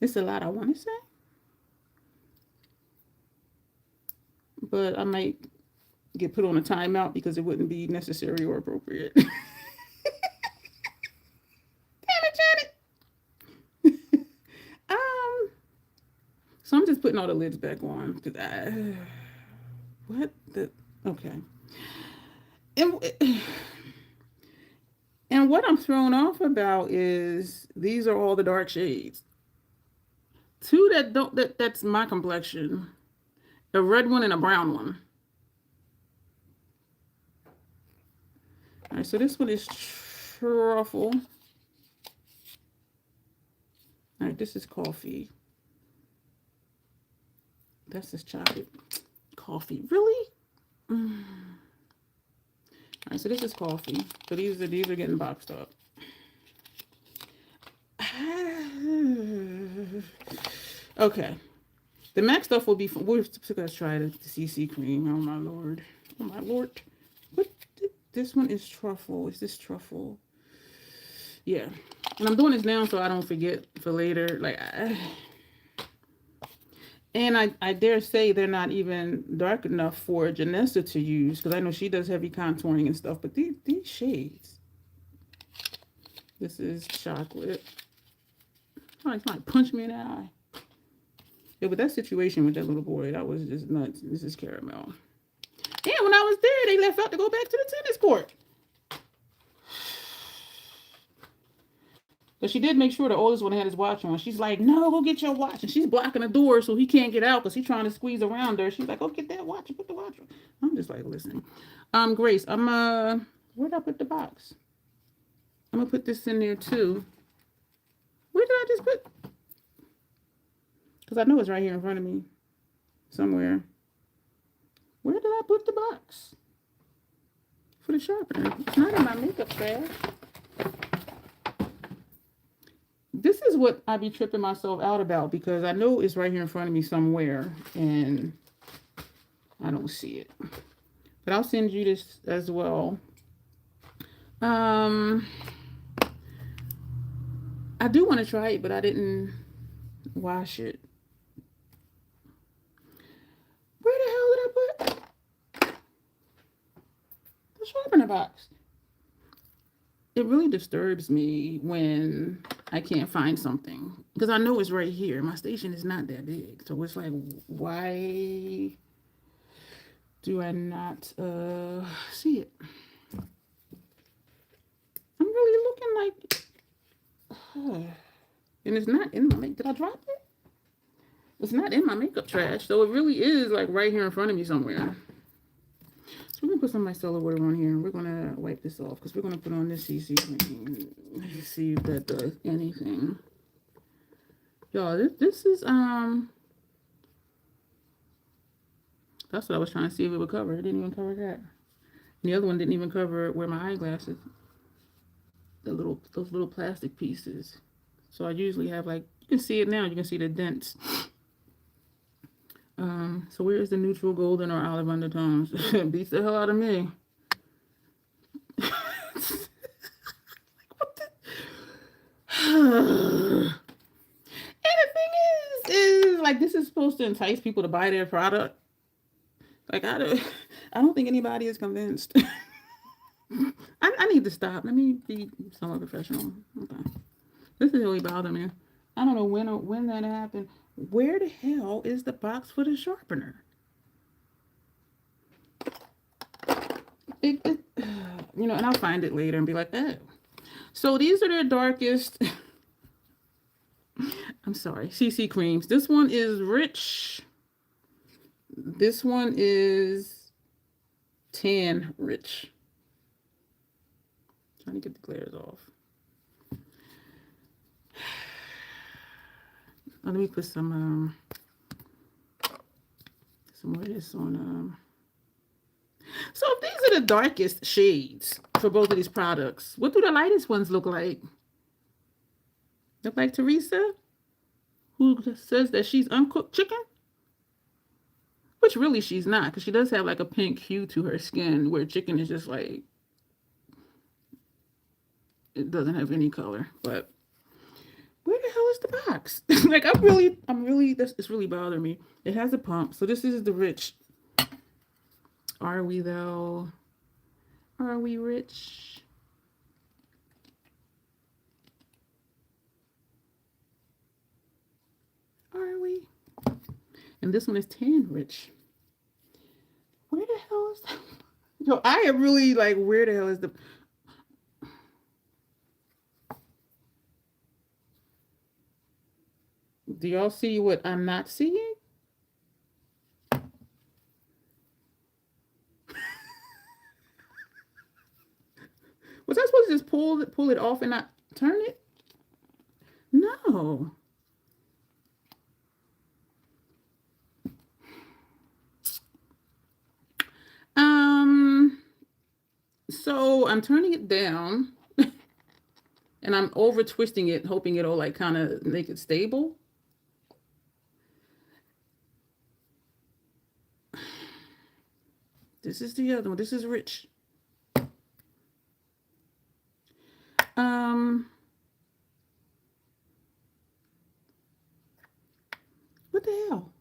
it's a lot I want to say, but I might get put on a timeout because it wouldn't be necessary or appropriate. Damn it, Janet. So I'm just putting all the lids back on because what the okay. And what I'm thrown off about is these are all the dark shades. Two that's my complexion. A red one and a brown one. All right, so this one is truffle. All right, this is coffee. That's just chocolate. Coffee, really? All right, so this is coffee. So these are getting boxed up. Okay. The MAC stuff will be fun. We're going to try the CC cream. Oh, my Lord. Oh, my Lord. What? This one is truffle. Is this truffle? Yeah. And I'm doing this now so I don't forget for later. Like, and I dare say they're not even dark enough for Janessa to use because I know she does heavy contouring and stuff. But these shades. This is chocolate. Oh, it's like punch me in the eye. Yeah, but that situation with that little boy, that was just nuts. This is caramel. And when I was there, they left out to go back to the tennis court. But she did make sure the oldest one had his watch on. She's like, no, go get your watch. And she's blocking the door so he can't get out because he's trying to squeeze around her. She's like, go get that watch and put the watch on. I'm just like, listen. Grace, where'd I put the box? I'm going to put this in there too. Where did I just put? Because I know it's right here in front of me somewhere. Where did I put the box for the sharpener? It's not in my makeup trash. This is what I be tripping myself out about because I know it's right here in front of me somewhere and I don't see it. But I'll send you this as well. I do want to try it, but I didn't wash it. Where the hell did I put the sharpener box? It really disturbs me when I can't find something because I know it's right here. My station is not that big. So it's like, why do I not see it? I'm really looking like, and it's not in my makeup. Did I drop it? It's not in my makeup trash. So it really is like right here in front of me somewhere. So we're going to put some micellar water on here. And we're going to wipe this off because we're going to put on this CC cream. See if that does anything. Y'all, this is, that's what I was trying to see if it would cover. It didn't even cover that. And the other one didn't even cover where my eyeglasses, those little plastic pieces. So I usually have like You can see it now. You can see the dents. So where is the neutral golden or olive undertones? Beats the hell out of me. And the thing is like this is supposed to entice people to buy their product. Like I don't think anybody is convinced. I need to stop. Let me be somewhat professional. Okay. This is really bothering me. I don't know when that happened. Where the hell is the box for the sharpener? You know, and I'll find it later and be like, oh. So these are their darkest. I'm sorry, CC creams. This one is rich. This one is tan rich. Trying to get the glares off. Let me put some more of this on. So if these are the darkest shades for both of these products, what do the lightest ones look like? Look like Teresa, who says that she's uncooked chicken? Which really she's not, because she does have like a pink hue to her skin, where chicken is just like, it doesn't have any color. But where the hell is the box? Like I'm really, it's really bothering me. It has a pump. So this is the rich. Are we though? Are we rich? Are we? And this one is tan rich. Where the hell is that? Yo, I am really like, where the hell is the... Do y'all see what I'm not seeing? Was I supposed to just pull it off and not turn it? No. So I'm turning it down and I'm over twisting it, hoping it'll like kind of make it stable. This is the other one. This is rich. What the hell?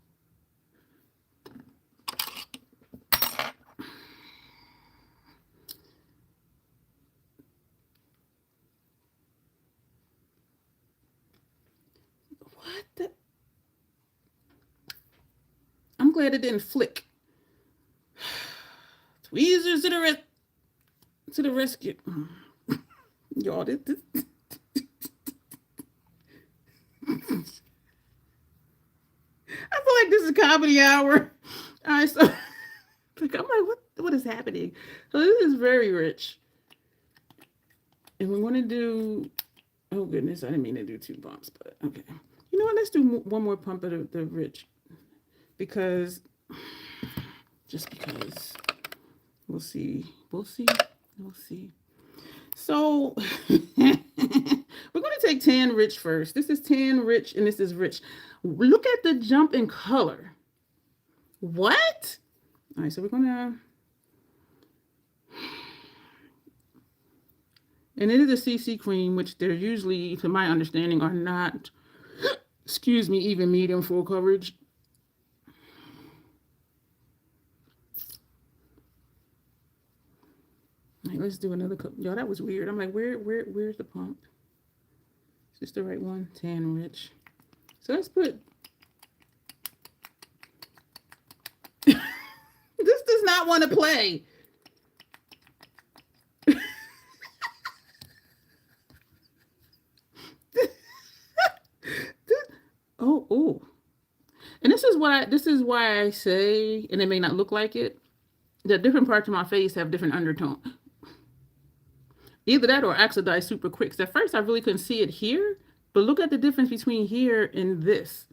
What the? I'm glad it didn't flick. Tweezers to the rescue. Y'all, this. I feel like this is comedy hour. All right, so like I'm like, what is happening? So this is very rich. And we want to do, oh goodness, I didn't mean to do 2 bumps, but okay. You know what, let's do one more pump of the rich. Because, just because. We'll see. So, we're going to take tan rich first. This is tan rich and this is rich. Look at the jump in color. What? All right, so we're going to... And it is a CC cream, which they're usually, to my understanding, are not, excuse me, even medium full coverage. All right, let's do another cup. Y'all, that was weird. I'm like, where's the pump? Is this the right one? Tan rich. So let's put... This does not want to play. Oh. And this is why I say, and it may not look like it, that different parts of my face have different undertone. Either that or oxidize super quick. 'Cause at first I really couldn't see it here, but look at the difference between here and this.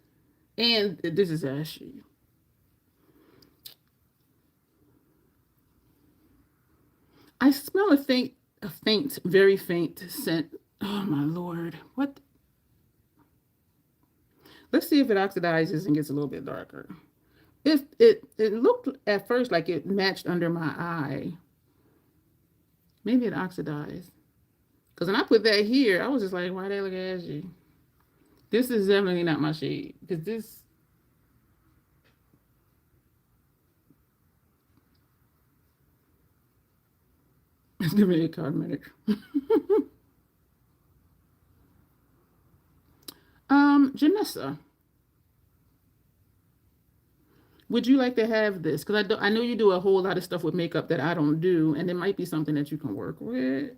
And this is ashy. I smell a faint, very faint scent. Oh my Lord. What? Let's see if it oxidizes and gets a little bit darker. It looked at first like it matched under my eye. Maybe it oxidized. Because when I put that here, I was just like, why they look ashy? This is definitely not my shade. Because this... It's giving me a cosmetic. Janessa, would you like to have this? Because I know you do a whole lot of stuff with makeup that I don't do, and it might be something that you can work with.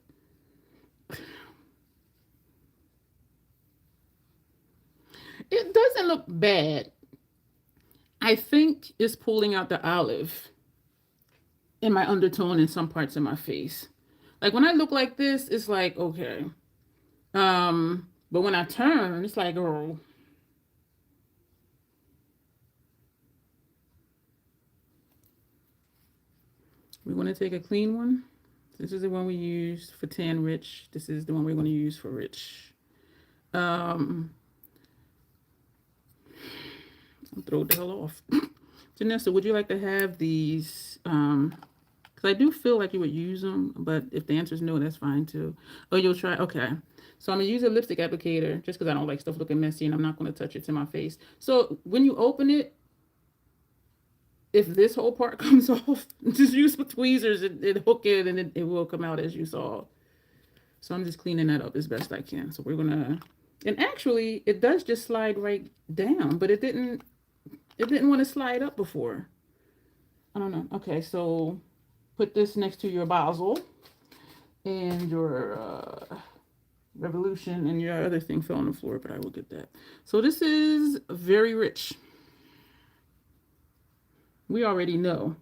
It doesn't look bad. I think it's pulling out the olive in my undertone in some parts of my face. Like when I look like this, it's like, okay. But when I turn, it's like, oh. We want to take a clean one. This is the one we used for tan rich. This is the one we're going to use for rich. I'll throw the hell off. Janessa, would you like to have these? Because I do feel like you would use them, but if the answer is no, that's fine too. Oh, you'll try? Okay. So I'm going to use a lipstick applicator just because I don't like stuff looking messy and I'm not going to touch it to my face. So when you open it, if this whole part comes off, just use the tweezers and hook it and it will come out as you saw. So I'm just cleaning that up as best I can. So we're going to, and actually it does just slide right down, but it didn't want to slide up before. I don't know. Okay, so put this next to your basil and your Revolution, and your other thing fell on the floor, but I will get that. So this is very rich. We already know.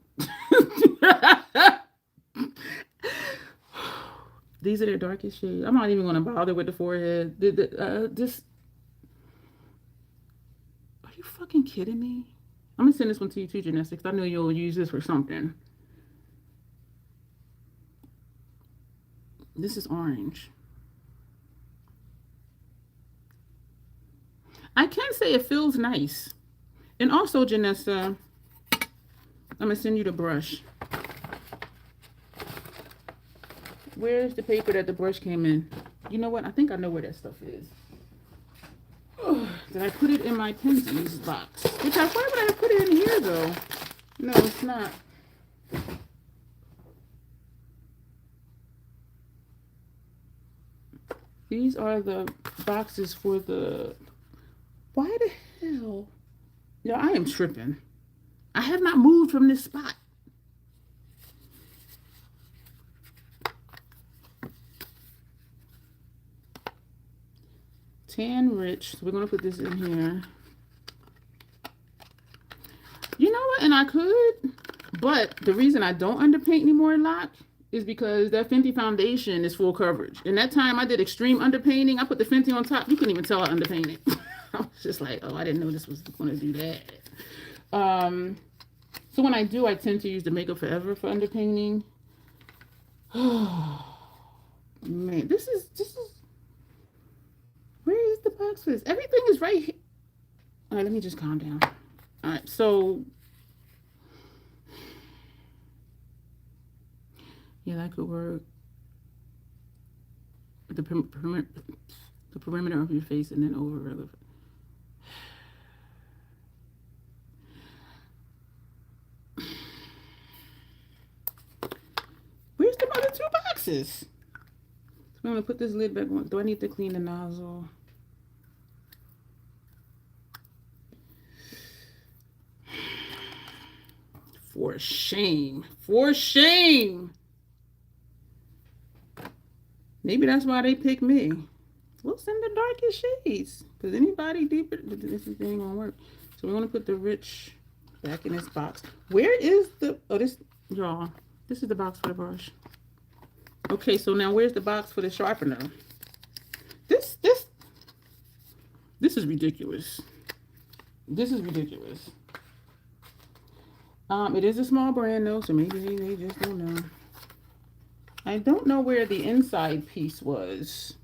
These are their darkest shades. I'm not even going to bother with the forehead. This. Are you fucking kidding me? I'm going to send this one to you too, Janessa, because I know you'll use this for something. This is orange. I can say it feels nice. And also, Janessa, I'm going to send you the brush. Where's the paper that the brush came in? You know what? I think I know where that stuff is. Did I put it in my Penzey's box? Which why would I put it in here, though? No, it's not. These are the boxes for the... Why the hell? Yo, I am tripping. I have not moved from this spot. Tan rich. So we're going to put this in here. You know what? And I could. But the reason I don't underpaint anymore a lot is because that Fenty foundation is full coverage. And that time I did extreme underpainting. I put the Fenty on top. You couldn't even tell I underpainted. I was just like, oh, I didn't know this was going to do that. So when I do, I tend to use the Makeup Forever for underpainting. Oh, man, this is, where is the box for this? Everything is right here. All right, let me just calm down. All right, so, yeah, that could work. The perimeter of your face and then over. Where's the other two boxes? So I'm going to put this lid back on. Do I need to clean the nozzle? For shame. For shame. Maybe that's why they picked me. What's in the darkest shades? Because anybody deeper, this ain't going to work. So we're going to put the rich back in this box. Where is the, oh, this, y'all, this is the box for the brush. Okay, so now where's the box for the sharpener? This is ridiculous. This is ridiculous. It is a small brand though, so maybe they just don't know. I don't know where the inside piece was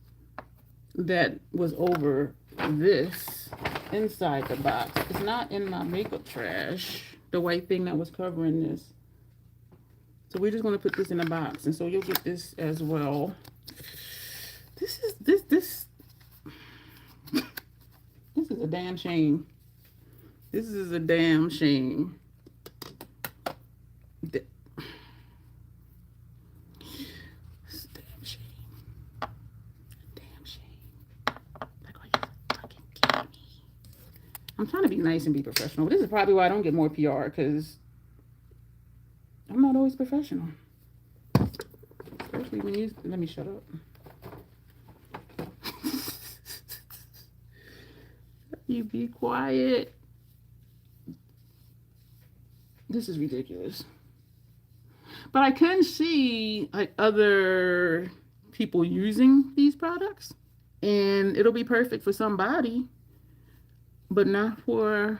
that was over this. inside the box. It's not in my makeup trash, the white thing that was covering this. So we're just going to put this in a box, and so you'll get this as well. This is a damn shame. This is a damn shame. It's a damn shame. Damn shame. Like, are you fucking kidding me? I'm trying to be nice and be professional. But this is probably why I don't get more PR, because I'm not always professional. Especially when you... Let me shut up. You be quiet. This is ridiculous. But I can see like other people using these products, and it'll be perfect for somebody, but not for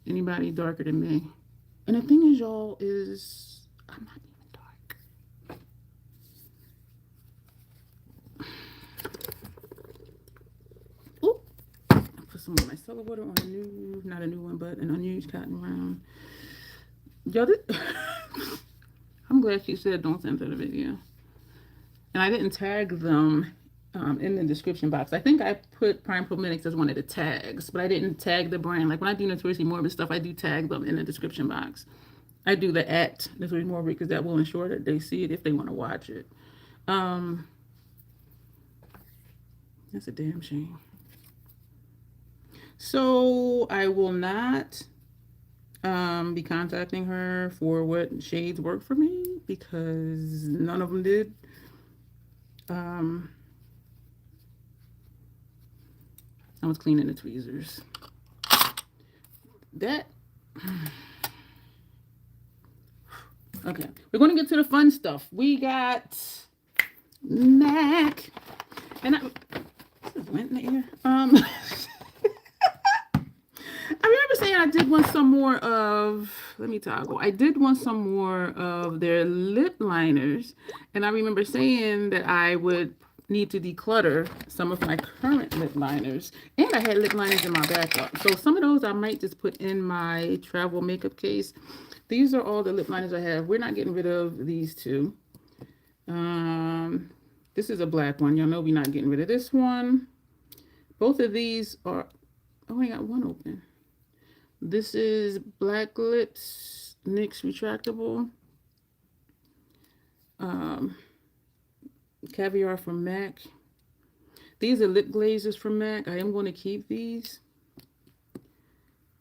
anybody darker than me. And the thing is, y'all, is I'm not even dark. Ooh, I put some of my cellar water on a new, not a new one, but an unused cotton round. Y'all, I'm glad she said don't censor the video. And I didn't tag them in the description box. I think I put Prime Poics as one of the tags, but I didn't tag the brand. Like when I do Notoriously Morbid stuff, I do tag them in the description box. I do the @ Notoriously Morbid because that will ensure that they see it if they want to watch it. That's a damn shame. So I will not be contacting her for what shades work for me, because none of them did. I was cleaning the tweezers. That... Okay, we're going to get to the fun stuff. We got MAC. And this is went in the air. I remember saying I did want some more of, let me toggle. I did want some more of their lip liners. And I remember saying that I would need to declutter some of my current lip liners. And I had lip liners in my backup. So some of those I might just put in my travel makeup case. These are all the lip liners I have. We're not getting rid of these two. This is a black one. Y'all know we're not getting rid of this one. Both of these are, oh, I got one open. This is Black Lips NYX Retractable. Caviar from MAC. These are lip glazes from MAC. I am going to keep these.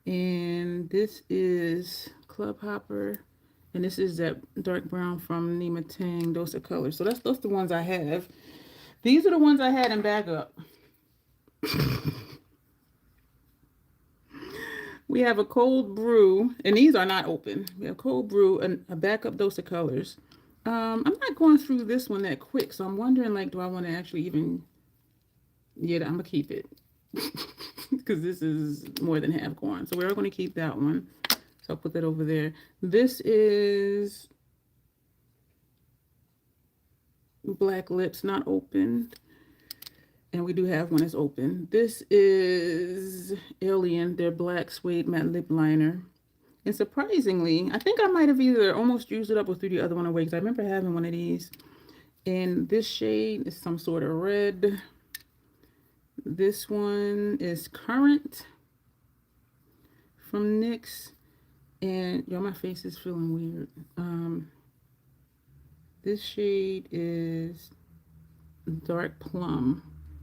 And this is Club Hopper. And this is that dark brown from Nima Tang. Those are colors. So those are the ones I have. These are the ones I had in backup. We have a cold brew, and these are not open. We have cold brew and a backup dose of colors. I'm not going through this one that quick, so I'm wondering, like, do I want to actually even... Yeah, I'm going to keep it. Because this is more than half gone. So we're going to keep that one. So I'll put that over there. This is Black Lips, not opened. And we do have one that's open. This is Alien, their black suede matte lip liner. And surprisingly, I think I might have either almost used it up or threw the other one away, because I remember having one of these. And this shade is some sort of red. This one is Current from NYX. And y'all, my face is feeling weird. This shade is Dark Plum.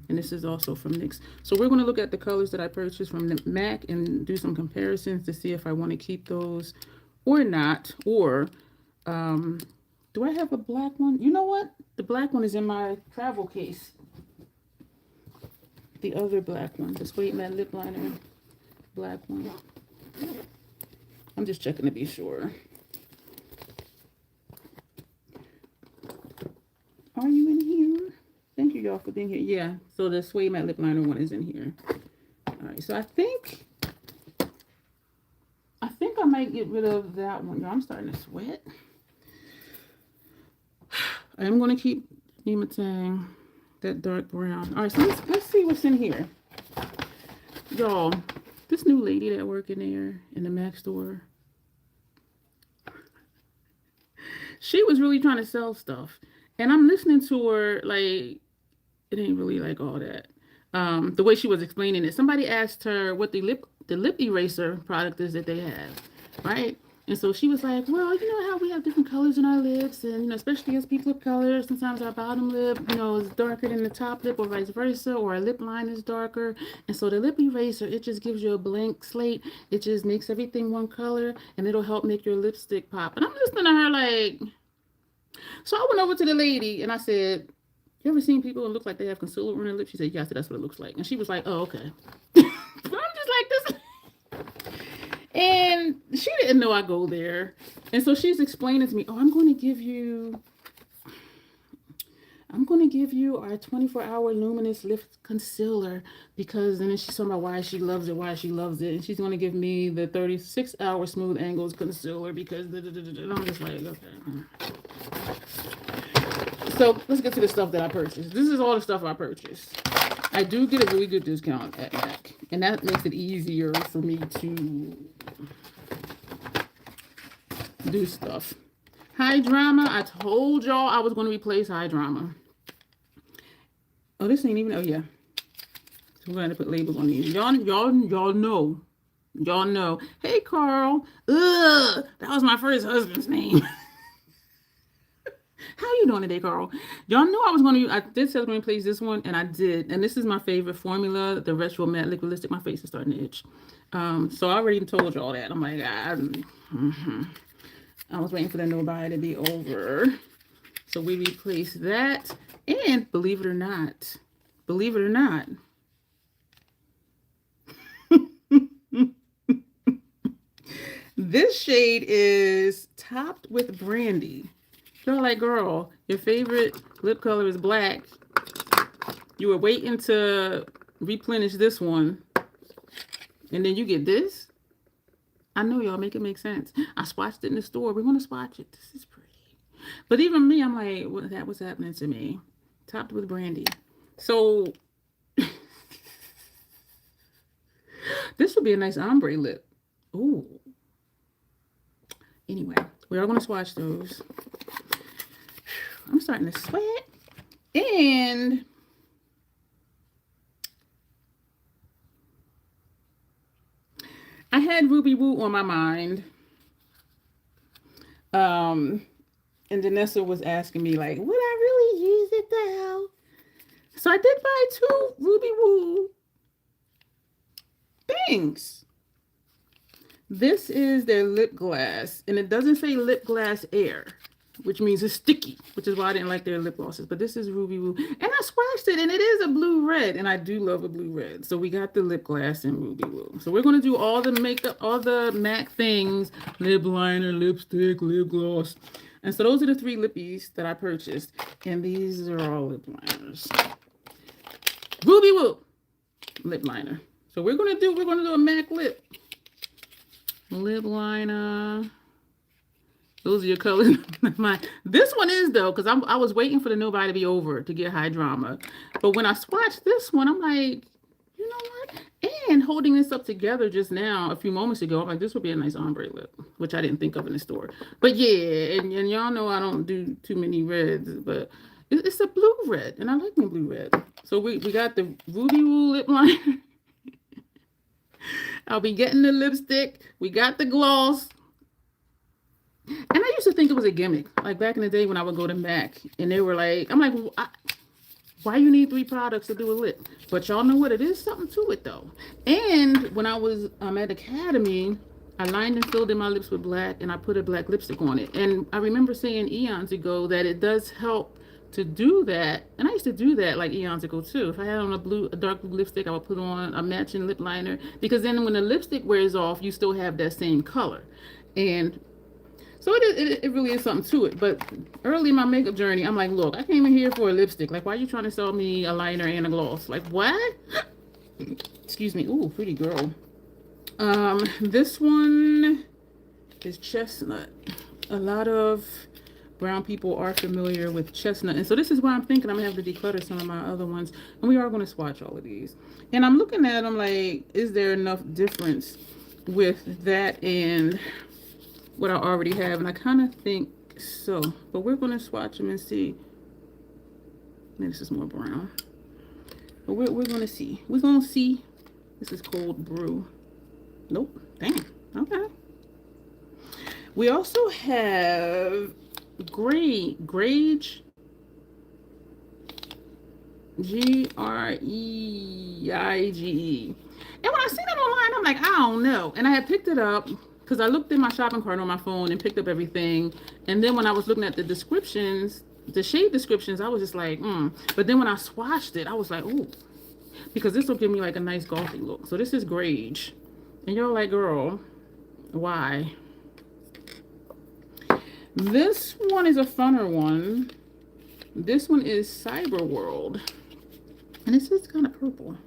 And this is also from NYX. So we're going to look at the colors that I purchased from the MAC and do some comparisons to see if I want to keep those or not. Or do I have a black one? You know what? The black one is in my travel case. The other black one, the suede matte lip liner, black one. I'm just checking to be sure. Are you in here? Thank you, y'all, for being here. Yeah, so the suede matte lip liner one is in here. All right, so I think I might get rid of that one. Y'all, I'm starting to sweat. I am going to keep Nima Tang. that dark brown. All right, so let's see what's in here. Y'all, this new lady that work in there in the MAC store, she was really trying to sell stuff. And I'm listening to her, like, it ain't really like all that. The way she was explaining it. Somebody asked her what the lip eraser product is that they have, right? And so she was like, well, you know how we have different colors in our lips, and, you know, especially as people of color, sometimes our bottom lip, you know, is darker than the top lip or vice versa, or our lip line is darker. And so the lip eraser, it just gives you a blank slate. It just makes everything one color, and it'll help make your lipstick pop. And I'm listening to her like, so I went over to the lady and I said, you ever seen people who look like they have concealer on their lips? She said, yeah, I said, that's what it looks like. And she was like, oh, okay. But I'm just like this. And she didn't know I go there. And so she's explaining to me, oh, I'm going to give you our 24-hour luminous lift concealer, because, and then she's talking about why she loves it. And she's going to give me the 36-hour smooth angles concealer because, and I'm just like, okay. So let's get to the stuff that I purchased. This is all the stuff I purchased. I do get a really good discount at MAC, and that makes it easier for me to do stuff. High Drama, I told y'all I was going to replace High Drama. Oh, this ain't even, oh yeah. So we're going to put labels on these. Y'all know. Y'all know. Hey, Carl. Ugh, that was my first husband's name. How you doing today, Carl? Y'all know I did say I was going to replace this one, and I did. And this is my favorite formula, the Retro Matte Liquid Lipstick. My face is starting to itch. So I already told y'all that. I'm like, I was waiting for the Nobody to be over. So we replaced that. And believe it or not, this shade is topped with brandy. You're like, girl, your favorite lip color is black. You were waiting to replenish this one, and then you get this. I know, y'all, make it make sense. I swatched it in the store. We're going to swatch it. This is pretty. But even me, I'm like, what was happening to me? Topped with brandy. So this would be a nice ombre lip. Ooh. Anyway, we are going to swatch those. I'm starting to sweat. And I had Ruby Woo on my mind. And Janessa was asking me, like, would I really use it though? So I did buy 2 Ruby Woo things. This is their lip gloss, and it doesn't say lip gloss air, which means it's sticky, which is why I didn't like their lip glosses. But this is Ruby Woo, and I swatched it, and it is a blue red, and I do love a blue red. So we got the lip gloss and Ruby Woo. So we're going to do all the makeup, all the MAC things: lip liner, lipstick, lip gloss. And so those are the 3 lippies that I purchased, and these are all lip liners. Ruby Woo lip liner. So we're going to do a MAC lip liner. Those are your colors. This one is, though, because I was waiting for the Nobody to be over to get High Drama. But when I swatched this one, I'm like, you know what? And holding this up together just now, a few moments ago, I'm like, this would be a nice ombre lip, which I didn't think of in the store. But yeah, and y'all know I don't do too many reds, but it's a blue red, and I like my blue red. So we got the Ruby Woo lip liner. I'll be getting the lipstick. We got the gloss. And I used to think it was a gimmick. Like back in the day when I would go to MAC, and they were like, I'm like, why you need 3 products to do a lip? But y'all know what? It is something to it, though. And when I was at Academy, I lined and filled in my lips with black, and I put a black lipstick on it. And I remember saying eons ago that it does help to do that. And I used to do that like eons ago, too. If I had on a dark blue lipstick, I would put on a matching lip liner. Because then when the lipstick wears off, you still have that same color. And so it really is something to it. But early in my makeup journey, I'm like, look, I came in here for a lipstick. Like, why are you trying to sell me a liner and a gloss? Like, what? Excuse me. Ooh, pretty girl. This one is chestnut. A lot of brown people are familiar with chestnut. And so this is why I'm thinking I'm gonna have to declutter some of my other ones. And we are gonna swatch all of these. And I'm looking at them like, is there enough difference with that and what I already have? And I kind of think so. But we're gonna swatch them and see. Maybe this is more brown. But we're gonna see. We're gonna see. This is cold brew. Nope. Dang. Okay. We also have Grage. Greige. And when I see that online, I'm like, I don't know. And I had picked it up because I looked in my shopping cart on my phone and picked up everything. And then when I was looking at the descriptions, the shade descriptions, I was just like, But then when I swatched it, I was like, ooh, because this will give me like a nice golfy look. So this is Grage. And you're like, girl, why? This one is a funner one. This one is Cyber World. And this is kind of purple.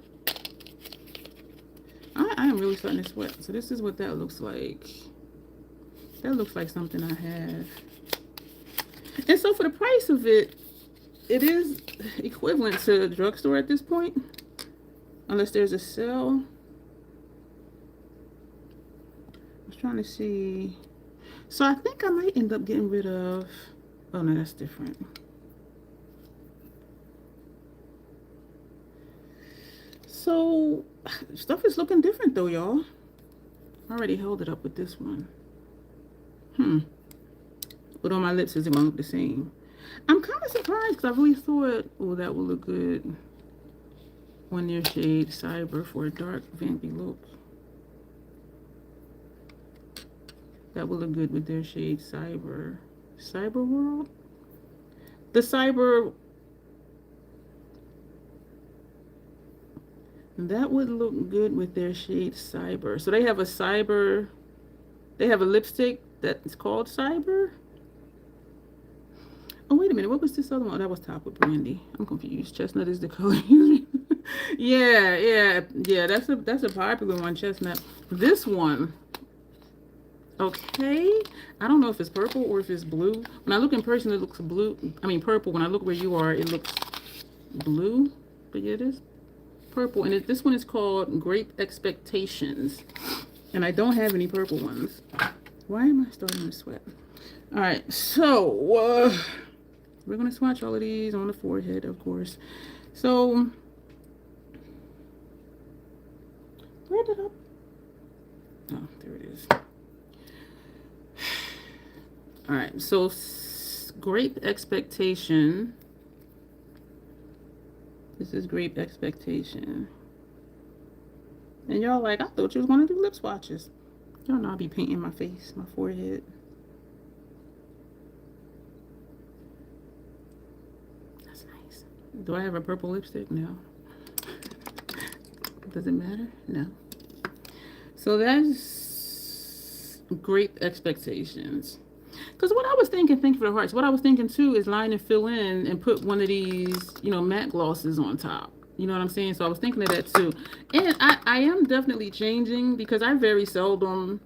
I am really starting to sweat. So this is what that looks like. That looks like something I have. And so for the price of it, it is equivalent to a drugstore at this point. Unless there's a sale. I was trying to see. So I think I might end up getting rid of... Oh no, that's different. So stuff is looking different though, y'all. I already held it up with this one. But on my lips, is it gonna look the same? I'm kind of surprised because I really thought, oh, that would look good on their shade Cyber for a dark vampy look. That would look good with their shade Cyber. Cyber World? The Cyber... That would look good with their shade Cyber. So they have a Cyber... They have a lipstick that's called Cyber? Oh, wait a minute. What was this other one? Oh, that was Top with Brandy. I'm confused. Chestnut is the color. yeah. That's a popular one, chestnut. This one... Okay, I don't know if it's purple or if it's blue. When I look in person, it looks blue. I mean purple. When I look where you are, it looks blue. But yeah, it is purple. And this one is called Great Expectations. And I don't have any purple ones. Why am I starting to sweat? All right, so we're gonna swatch all of these on the forehead, of course. So where did I? Oh, there it is. All right, so Great Expectation. This is Great Expectation. And y'all like, I thought you was gonna do lip swatches. Y'all know I'll be painting my face, my forehead. That's nice. Do I have a purple lipstick? No. Does it matter? No. So that's Great Expectations. Because what I was thinking, thank you for the hearts, what I was thinking too is line and fill in and put one of these, you know, matte glosses on top. You know what I'm saying? So I was thinking of that too. And I am definitely changing because I very seldom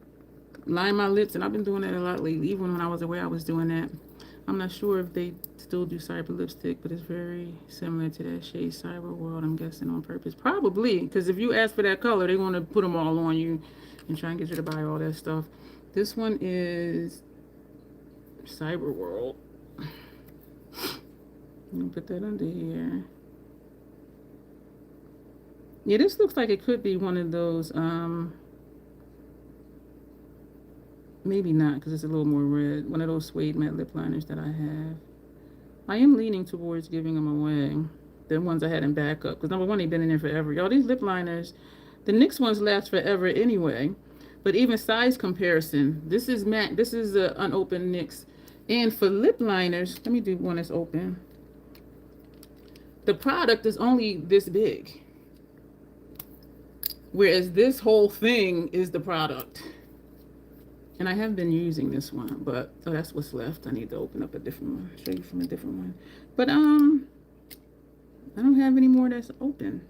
line my lips. And I've been doing that a lot lately. Even when I was away, I was doing that. I'm not sure if they still do Cyber lipstick, but it's very similar to that shade Cyber World, I'm guessing on purpose. Probably, because if you ask for that color, they want to put them all on you and try and get you to buy all that stuff. This one is Cyber World. Let me put that under here. Yeah, this looks like it could be one of those, maybe not because it's a little more red. One of those suede matte lip liners that I have. I am leaning towards giving them away. The ones I had in backup. Because number one, they've been in there forever. Y'all, these lip liners, the NYX ones last forever anyway. But even size comparison, this is matte. This is the unopened NYX. And for lip liners, let me do one that's open. The product is only this big. Whereas this whole thing is the product. And I have been using this one, but oh, that's what's left. I need to open up a different one. Show you from a different one. But I don't have any more that's open.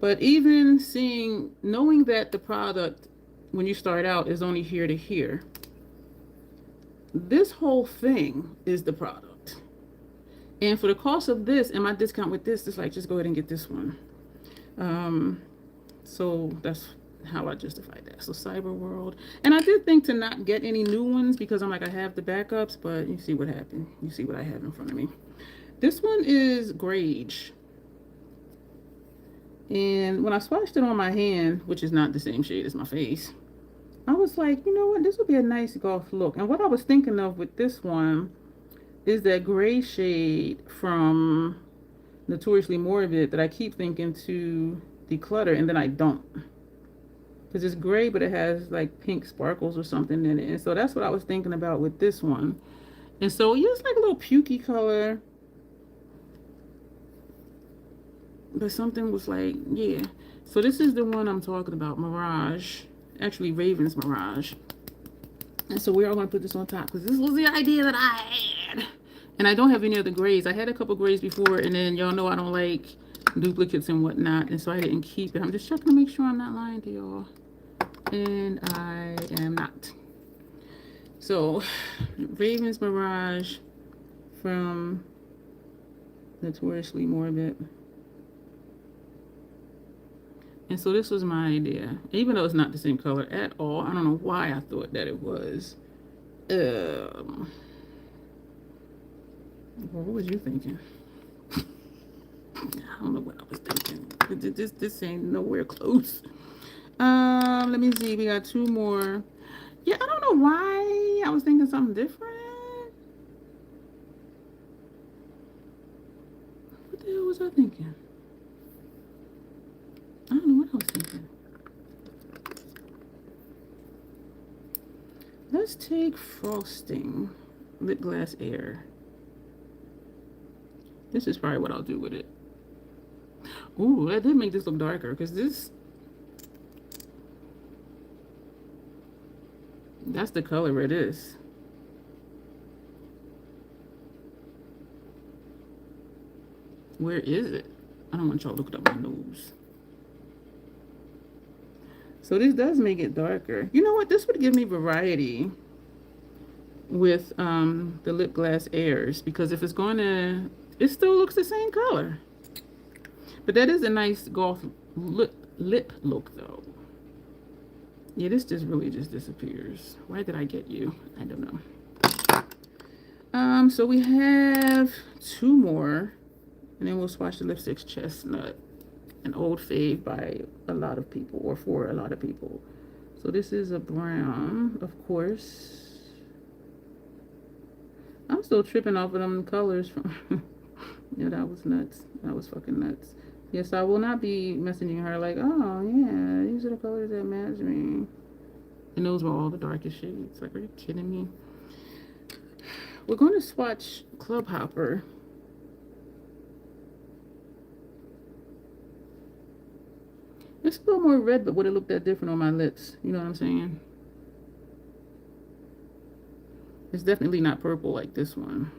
But even knowing that the product when you start out is only here to here. this whole thing is the product. And for the cost of this and my discount with this, it's like, just go ahead and get this one. So that's how I justified that. So Cyber World. And I did think to not get any new ones because I'm like, I have the backups, but you see what happened. You see what I have in front of me. This one is Grage. And when I swatched it on my hand, which is not the same shade as my face, I was like, you know what, this would be a nice golf look. And what I was thinking of with this one is that gray shade from Notoriously Morbid that I keep thinking to declutter, and then I don't. Because it's gray, but it has like pink sparkles or something in it. And so that's what I was thinking about with this one. And so yeah, it's like a little pukey color. But something was like, yeah. So this is the one I'm talking about, Mirage. Actually, Raven's Mirage. And so we're all going to put this on top because this was the idea that I had. And I don't have any other grays. I had a couple grays before, and then y'all know I don't like duplicates and whatnot. And so I didn't keep it. I'm just checking to make sure I'm not lying to y'all. And I am not. So, Raven's Mirage from Notoriously Morbid. And so this was my idea, even though it's not the same color at all. I don't know why I thought that it was. Well, what was you thinking? I don't know what I was thinking. This ain't nowhere close. Let me see. We got two more. Yeah, I don't know why I was thinking something different. What the hell was I thinking? I don't know what I was thinking. Let's take Frosting Lip Glass Air. This is probably what I'll do with it. Ooh, that did make this look darker because this, that's the color it is. Where is it? I don't want y'all looking up my nose. So this does make it darker. You know what? This would give me variety with the Lip Glass Airs, because if it's going to, it still looks the same color. But that is a nice golf lip look though. Yeah, this just really just disappears. Why did I get you? I don't know. So we have two more, and then we'll swatch the lipsticks. Chestnut, an old fave by a lot of people, or for a lot of people. So this is a brown, of course. I'm still tripping off of them colors from yeah, that was nuts. That was fucking nuts. Yes, I will not be messaging her like, oh yeah, these are the colors that match me. And those were all the darkest shades. Like, are you kidding me? We're going to swatch Club Hopper. It's a little more red, but would it look that different on my lips? You know what I'm saying? It's definitely not purple like this one.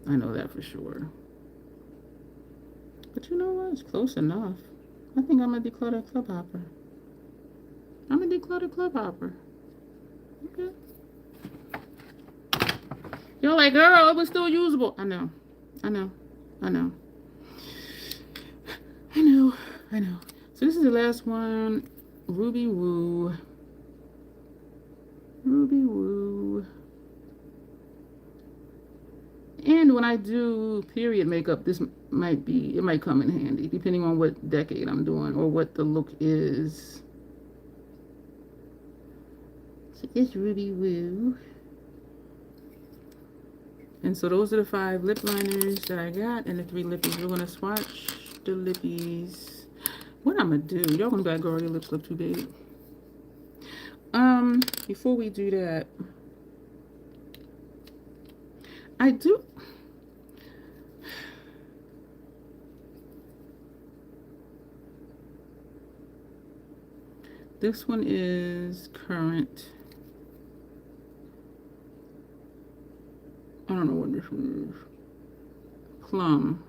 I know that for sure. But you know what? It's close enough. I think I'm a declutter Club Hopper. I'm a declutter Club Hopper. Okay. You're like, girl, it was still usable. I know. I know. I know. I know. I know. So this is the last one. Ruby Woo. Ruby Woo. And when I do period makeup, this might be, it might come in handy, depending on what decade I'm doing or what the look is. So it's Ruby Woo. And so those are the 5 lip liners that I got and the 3 lippies. We're going to swatch the lippies. What I'm going to do, y'all going to be like, girl, your lips look too big. Before we do that, I do. This one is Current. I don't know what this one is. Plum.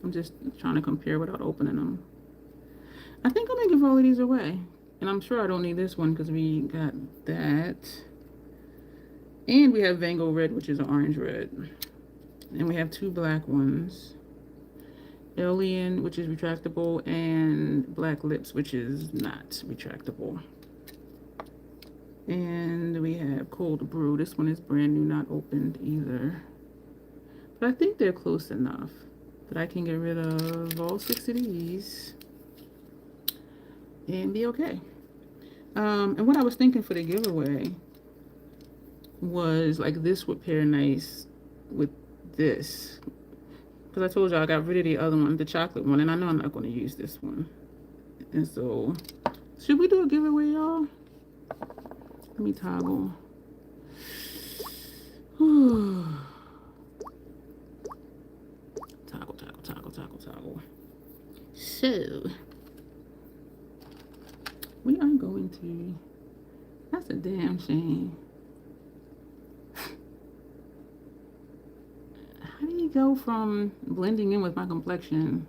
I'm just trying to compare without opening them. I think I'm gonna give all of these away. And I'm sure I don't need this one because we got that. And we have Van Gogh Red, which is an orange red. And we have 2 black ones. Alien, which is retractable, and Black Lips, which is not retractable. And we have Cold Brew. This one is brand new, not opened either. But I think they're close enough that I can get rid of all 6 of these and be okay. And what I was thinking for the giveaway was like this would pair nice with this. Because I told y'all I got rid of the other one, the chocolate one, and I know I'm not going to use this one. And so, should we do a giveaway, y'all? Let me toggle. Toggle. So, we are going to, that's a damn shame. How do you go from blending in with my complexion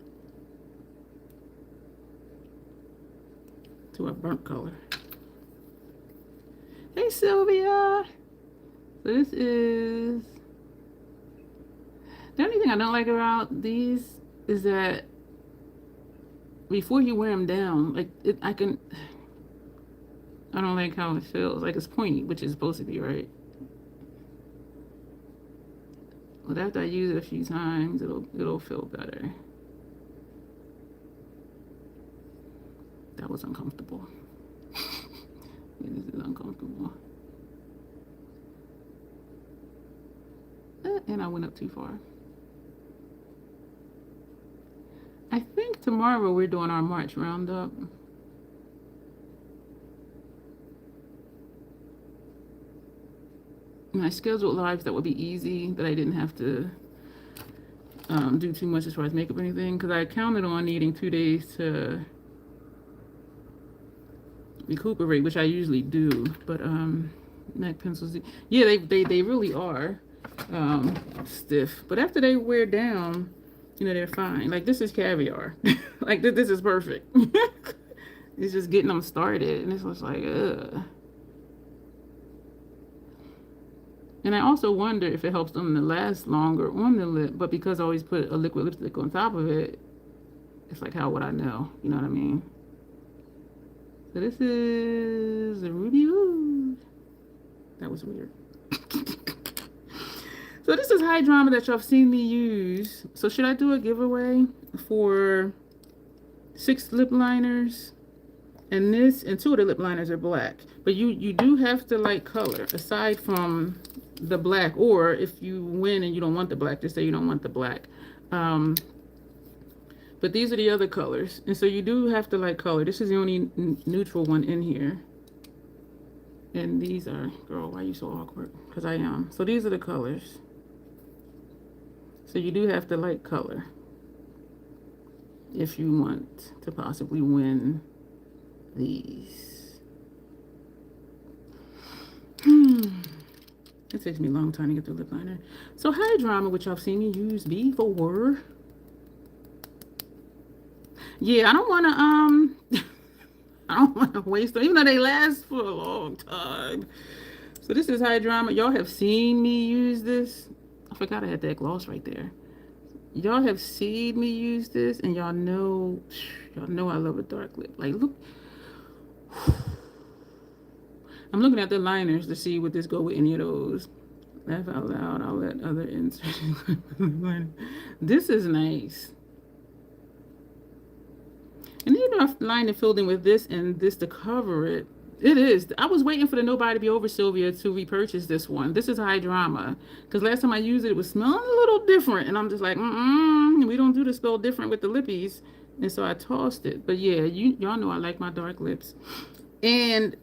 to a burnt color? Hey Sylvia! So this is, the only thing I don't like about these is that before you wear them down, like I don't like how it feels. Like it's pointy, which is supposed to be, right? But after I use it a few times, it'll feel better. That was uncomfortable. This is uncomfortable. And I went up too far. I think tomorrow we're doing our March roundup. And I scheduled lives that would be easy, that I didn't have to do too much as far as makeup or anything, because I counted on needing 2 days to recuperate, which I usually do. But MAC pencils, yeah, they really are stiff. But after they wear down, you know, they're fine. Like this is caviar. Like this is perfect. It's just getting them started, and it's just like, ugh. And I also wonder if it helps them to last longer on the lip, but because I always put a liquid lipstick on top of it, it's like, how would I know? You know what I mean? So this is a Ruby Rouge. That was weird. So this is High Drama that y'all have seen me use. So should I do a giveaway for 6 lip liners? And this, and 2 of the lip liners are black. But you do have to like color, aside from the black, or if you win and you don't want the black, just say you don't want the black. But these are the other colors, and so you do have to like color. This is the only neutral one in here, and these are, girl, why are you so awkward? Because I am. So these are the colors, so you do have to like color if you want to possibly win these. It takes me a long time to get the lip liner. So High Drama, which I've seen me use before. Yeah, I don't want to waste them, even though they last for a long time. So this is High Drama. Y'all have seen me use this. I forgot I had that gloss right there. Y'all have seen me use this, and y'all know I love a dark lip. Like, look. I'm looking at the liners to see would this go with any of those. Laugh out loud. I'll let other inserts. This is nice. And you know, I've lined and filled in with this and this to cover it. It is. I was waiting for the Nobody to be over Sylvia to repurchase this one. This is High Drama. Because last time I used it, it was smelling a little different. And I'm just like, we don't do the spell different with the lippies. And so I tossed it. But yeah, y'all know I like my dark lips. And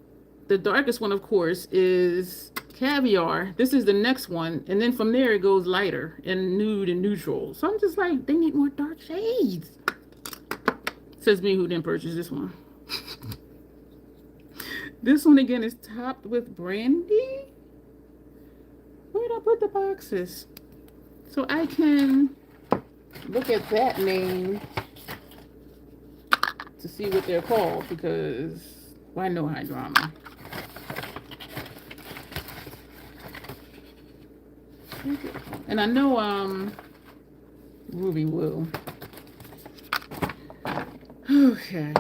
the darkest one, of course, is Caviar. This is the next one. And then from there, it goes lighter and nude and neutral. So I'm just like, they need more dark shades. Says me who didn't purchase this one. This one, again, is topped with brandy. Where'd I put the boxes? So I can look at that name to see what they're called, because Why no high drama? And I know Ruby will. Okay.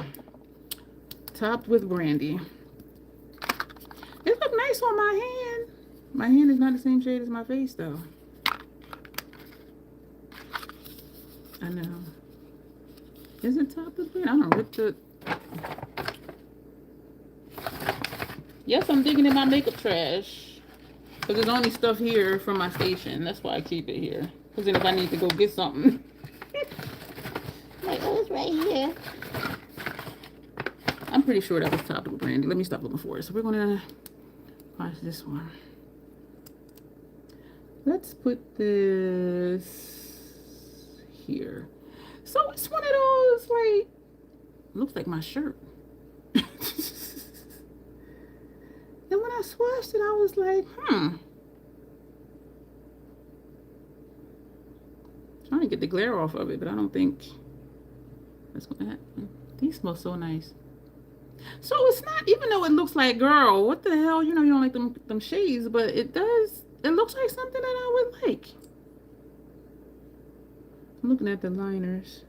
Topped with brandy. It look nice on my hand. My hand is not the same shade as my face though. I know. Is it topped with brandy? I don't rip the. Yes, I'm digging in my makeup trash. Because there's only stuff here from my station. That's why I keep it here. Because then if I need to go get something. Like, oh, it's right here. I'm pretty sure that was topped with brandy. Let me stop looking for it. So we're going to watch this one. Let's put this here. So it's one of those, like, looks like my shirt. And when I swatched it, I was like, trying to get the glare off of it, but I don't think that's going to happen. These smell so nice. So it's not, even though it looks like, girl, what the hell, you know, you don't like them shades, but it does, it looks like something that I would like. I'm looking at the liners.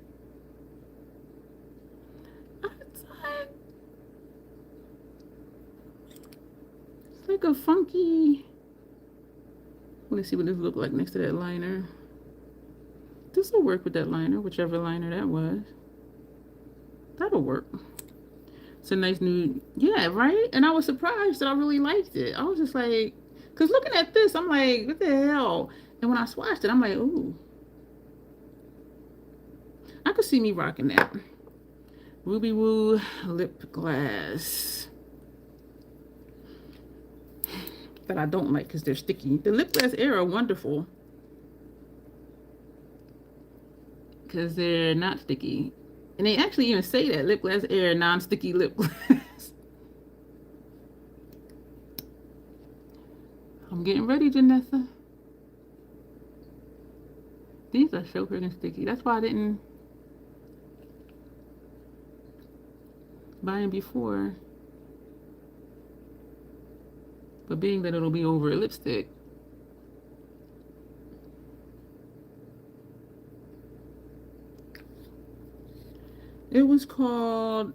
It's like a funky, let's see what this look like next to that liner. This will work with that liner, whichever liner that was. That'll work. It's a nice nude, yeah, right? And I was surprised that I really liked it. I was just like, because looking at this, I'm like, what the hell? And when I swatched it, I'm like, ooh. I could see me rocking that. Ruby Woo lip gloss. That I don't like because they're sticky. The lip gloss air are wonderful. Because they're not sticky. And they actually even say that, lip gloss air, non-sticky lip gloss. I'm getting ready, Janessa. These are so freaking sticky. That's why I didn't buy them before. But being that it'll be over a lipstick. It was called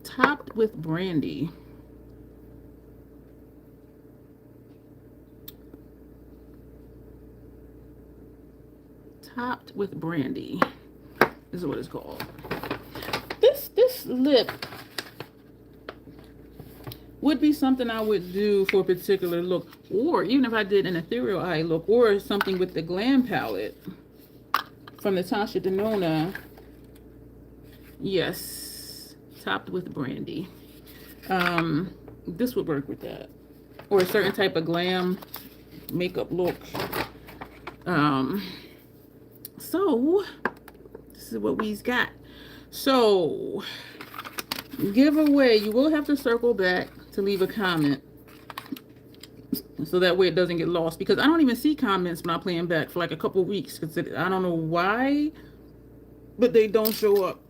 Topped with Brandy. Topped with Brandy. This is what it's called. This lip would be something I would do for a particular look, or even if I did an ethereal eye look, or something with the Glam palette from Natasha Denona. Yes, Topped with Brandy. This would work with that, or a certain type of glam makeup look. So this is what we've got. So giveaway, you will have to circle back to leave a comment so that way it doesn't get lost, because I don't even see comments when I'm playing back for like a couple weeks, because I don't know why, but they don't show up.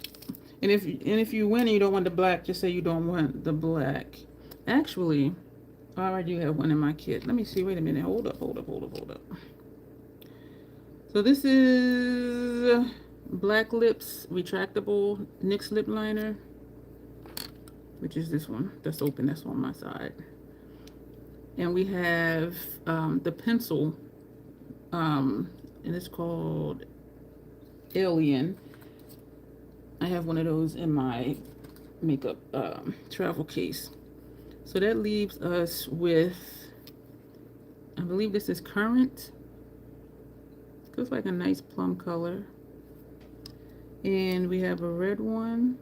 And if you win and you don't want the black, just say you don't want the black. Actually, I do have one in my kit. Let me see. Wait a minute. Hold up. So this is Black Lips Retractable NYX Lip Liner, which is this one. That's open. That's on my side. And we have the pencil, and it's called Alien. I have one of those in my makeup travel case. So that leaves us with, I believe this is Currant. Looks like a nice plum color. And we have a red one,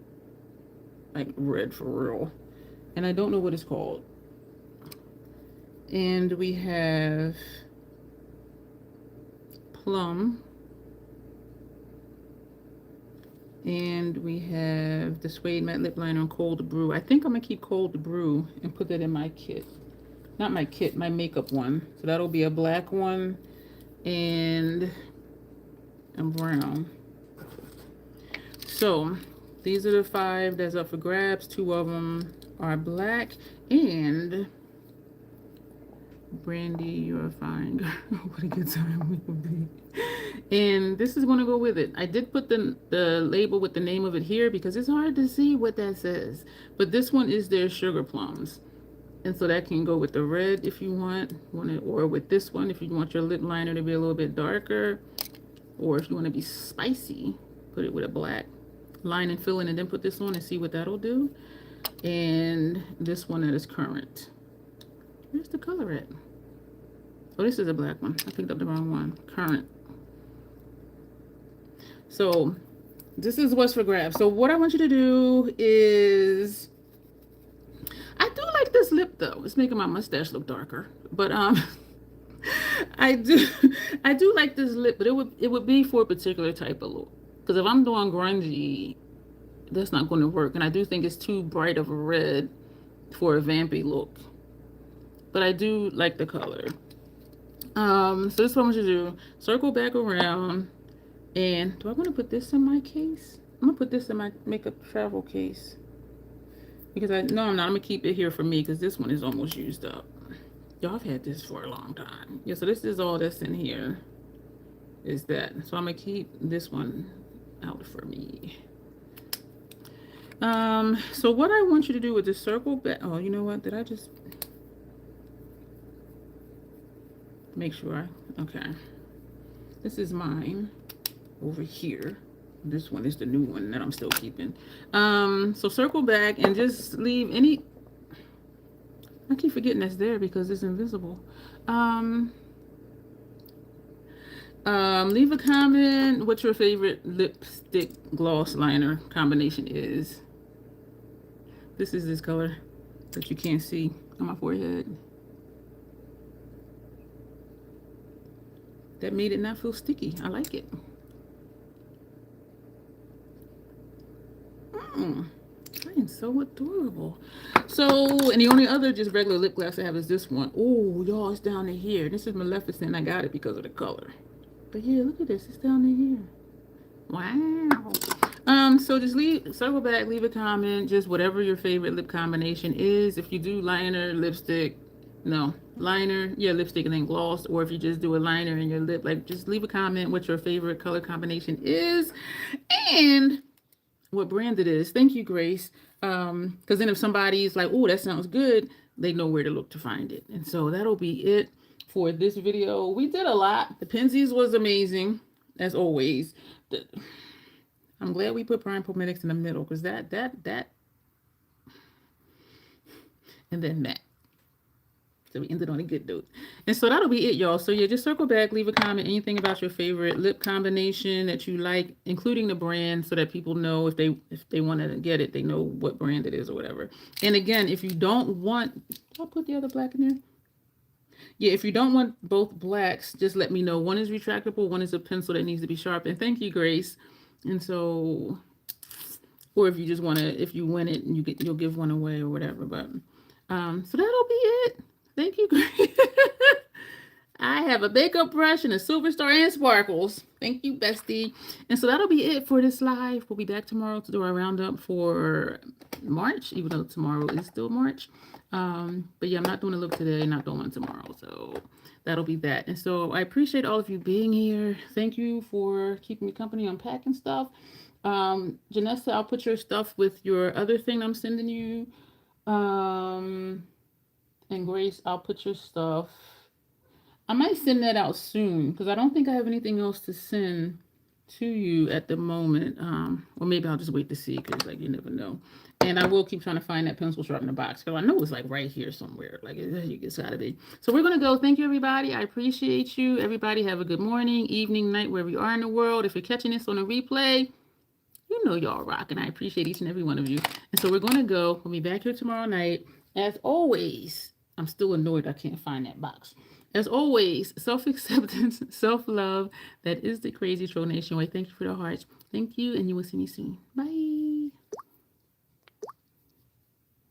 like red for real. And I don't know what it's called. And we have Plum. And we have the Suede Matte Lip Liner on Cold Brew. I think I'm going to keep Cold Brew and put that in my kit. Not my kit, my makeup one. So that'll be a black one and a brown. So these are the 5 that's up for grabs. 2 of them are black. And Brandy, you're a fine girl. What a good time we will be. And this is going to go with it. I did put the label with the name of it here because it's hard to see what that says. But this one is their sugar plums. And so that can go with the red if you want it, or with this one if you want your lip liner to be a little bit darker, or if you want to be spicy, put it with a black line and fill in, and then put this on and see what that'll do. And this one that is currant. Where's the color at? Oh, this is a black one. I picked up the wrong one. Currant. So this is what's for grabs. So what I want you to do is, I do like this lip though. It's making my mustache look darker. But I do like this lip, but it would be for a particular type of look. Because if I'm doing grungy, that's not going to work. And I do think it's too bright of a red for a vampy look. But I do like the color. So this is what I want you to do. Circle back around. And do I want to put this in my case? I'm going to put this in my makeup travel case. Because I'm not. I'm going to keep it here for me because this one is almost used up. Y'all, I've had this for a long time. Yeah, so this is all that's in here. Is that. So I'm going to keep this one out for me. So what I want you to do with the circle back. Oh, you know what? Did I just make sure? Okay. This is mine over here. This one is the new one that I'm still keeping. So circle back and just leave any. I keep forgetting that's there because it's invisible. Leave a comment what your favorite lipstick gloss liner combination is. This is this color that you can't see on my forehead. That made it not feel sticky. I like it. I am so adorable. So, and the only other just regular lip gloss I have is this one. Oh, y'all, it's down to here. This is Maleficent. I got it because of the color. But yeah, look at this. It's down to here. Wow. So just circle back, leave a comment, just whatever your favorite lip combination is. If you do liner, lipstick, no, liner, yeah, lipstick and then gloss, or if you just do a liner in your lip, like just leave a comment what your favorite color combination is and what brand it is. Thank you, Grace. Because then if somebody's like, oh, that sounds good, they know where to look to find it. And so that'll be it for this video. We did a lot. The Penzey's was amazing, as always. I'm glad we put Prime Poics in the middle, because that, and then that. So we ended on a good note. And so that'll be it, y'all. So yeah, just circle back, leave a comment, anything about your favorite lip combination that you like, including the brand, so that people know if they want to get it, they know what brand it is or whatever. And again, if you don't want, I'll put the other black in there. Yeah, if you don't want both blacks, just let me know. One is retractable, one is a pencil that needs to be sharpened. Thank you, Grace. And so, or if you just want to, if you win it, you'll give one away or whatever. But so that'll be it. Thank you, Grace. I have a makeup brush and a silver star and sparkles. Thank you, bestie. And so that'll be it for this live. We'll be back tomorrow to do our roundup for March, even though tomorrow is still March. But yeah, I'm not doing a look today, not doing one tomorrow. So that'll be that. And so I appreciate all of you being here. Thank you for keeping me company, unpacking stuff. Janessa, I'll put your stuff with your other thing I'm sending you. And Grace, I'll put your stuff. I might send that out soon because I don't think I have anything else to send to you at the moment. Or maybe I'll just wait to see because like you never know. And I will keep trying to find that pencil sharpener box because I know it's like right here somewhere. Like it's gotta be. So we're gonna go. Thank you, everybody. I appreciate you. Everybody have a good morning, evening, night, wherever you are in the world. If you're catching this on a replay, you know y'all rock, and I appreciate each and every one of you. And so we're gonna go. We'll be back here tomorrow night. As always, I'm still annoyed I can't find that box. As always, self-acceptance, self-love. That is the Crazy Troll Nation way. Thank you for the hearts. Thank you, and you will see me soon. Bye.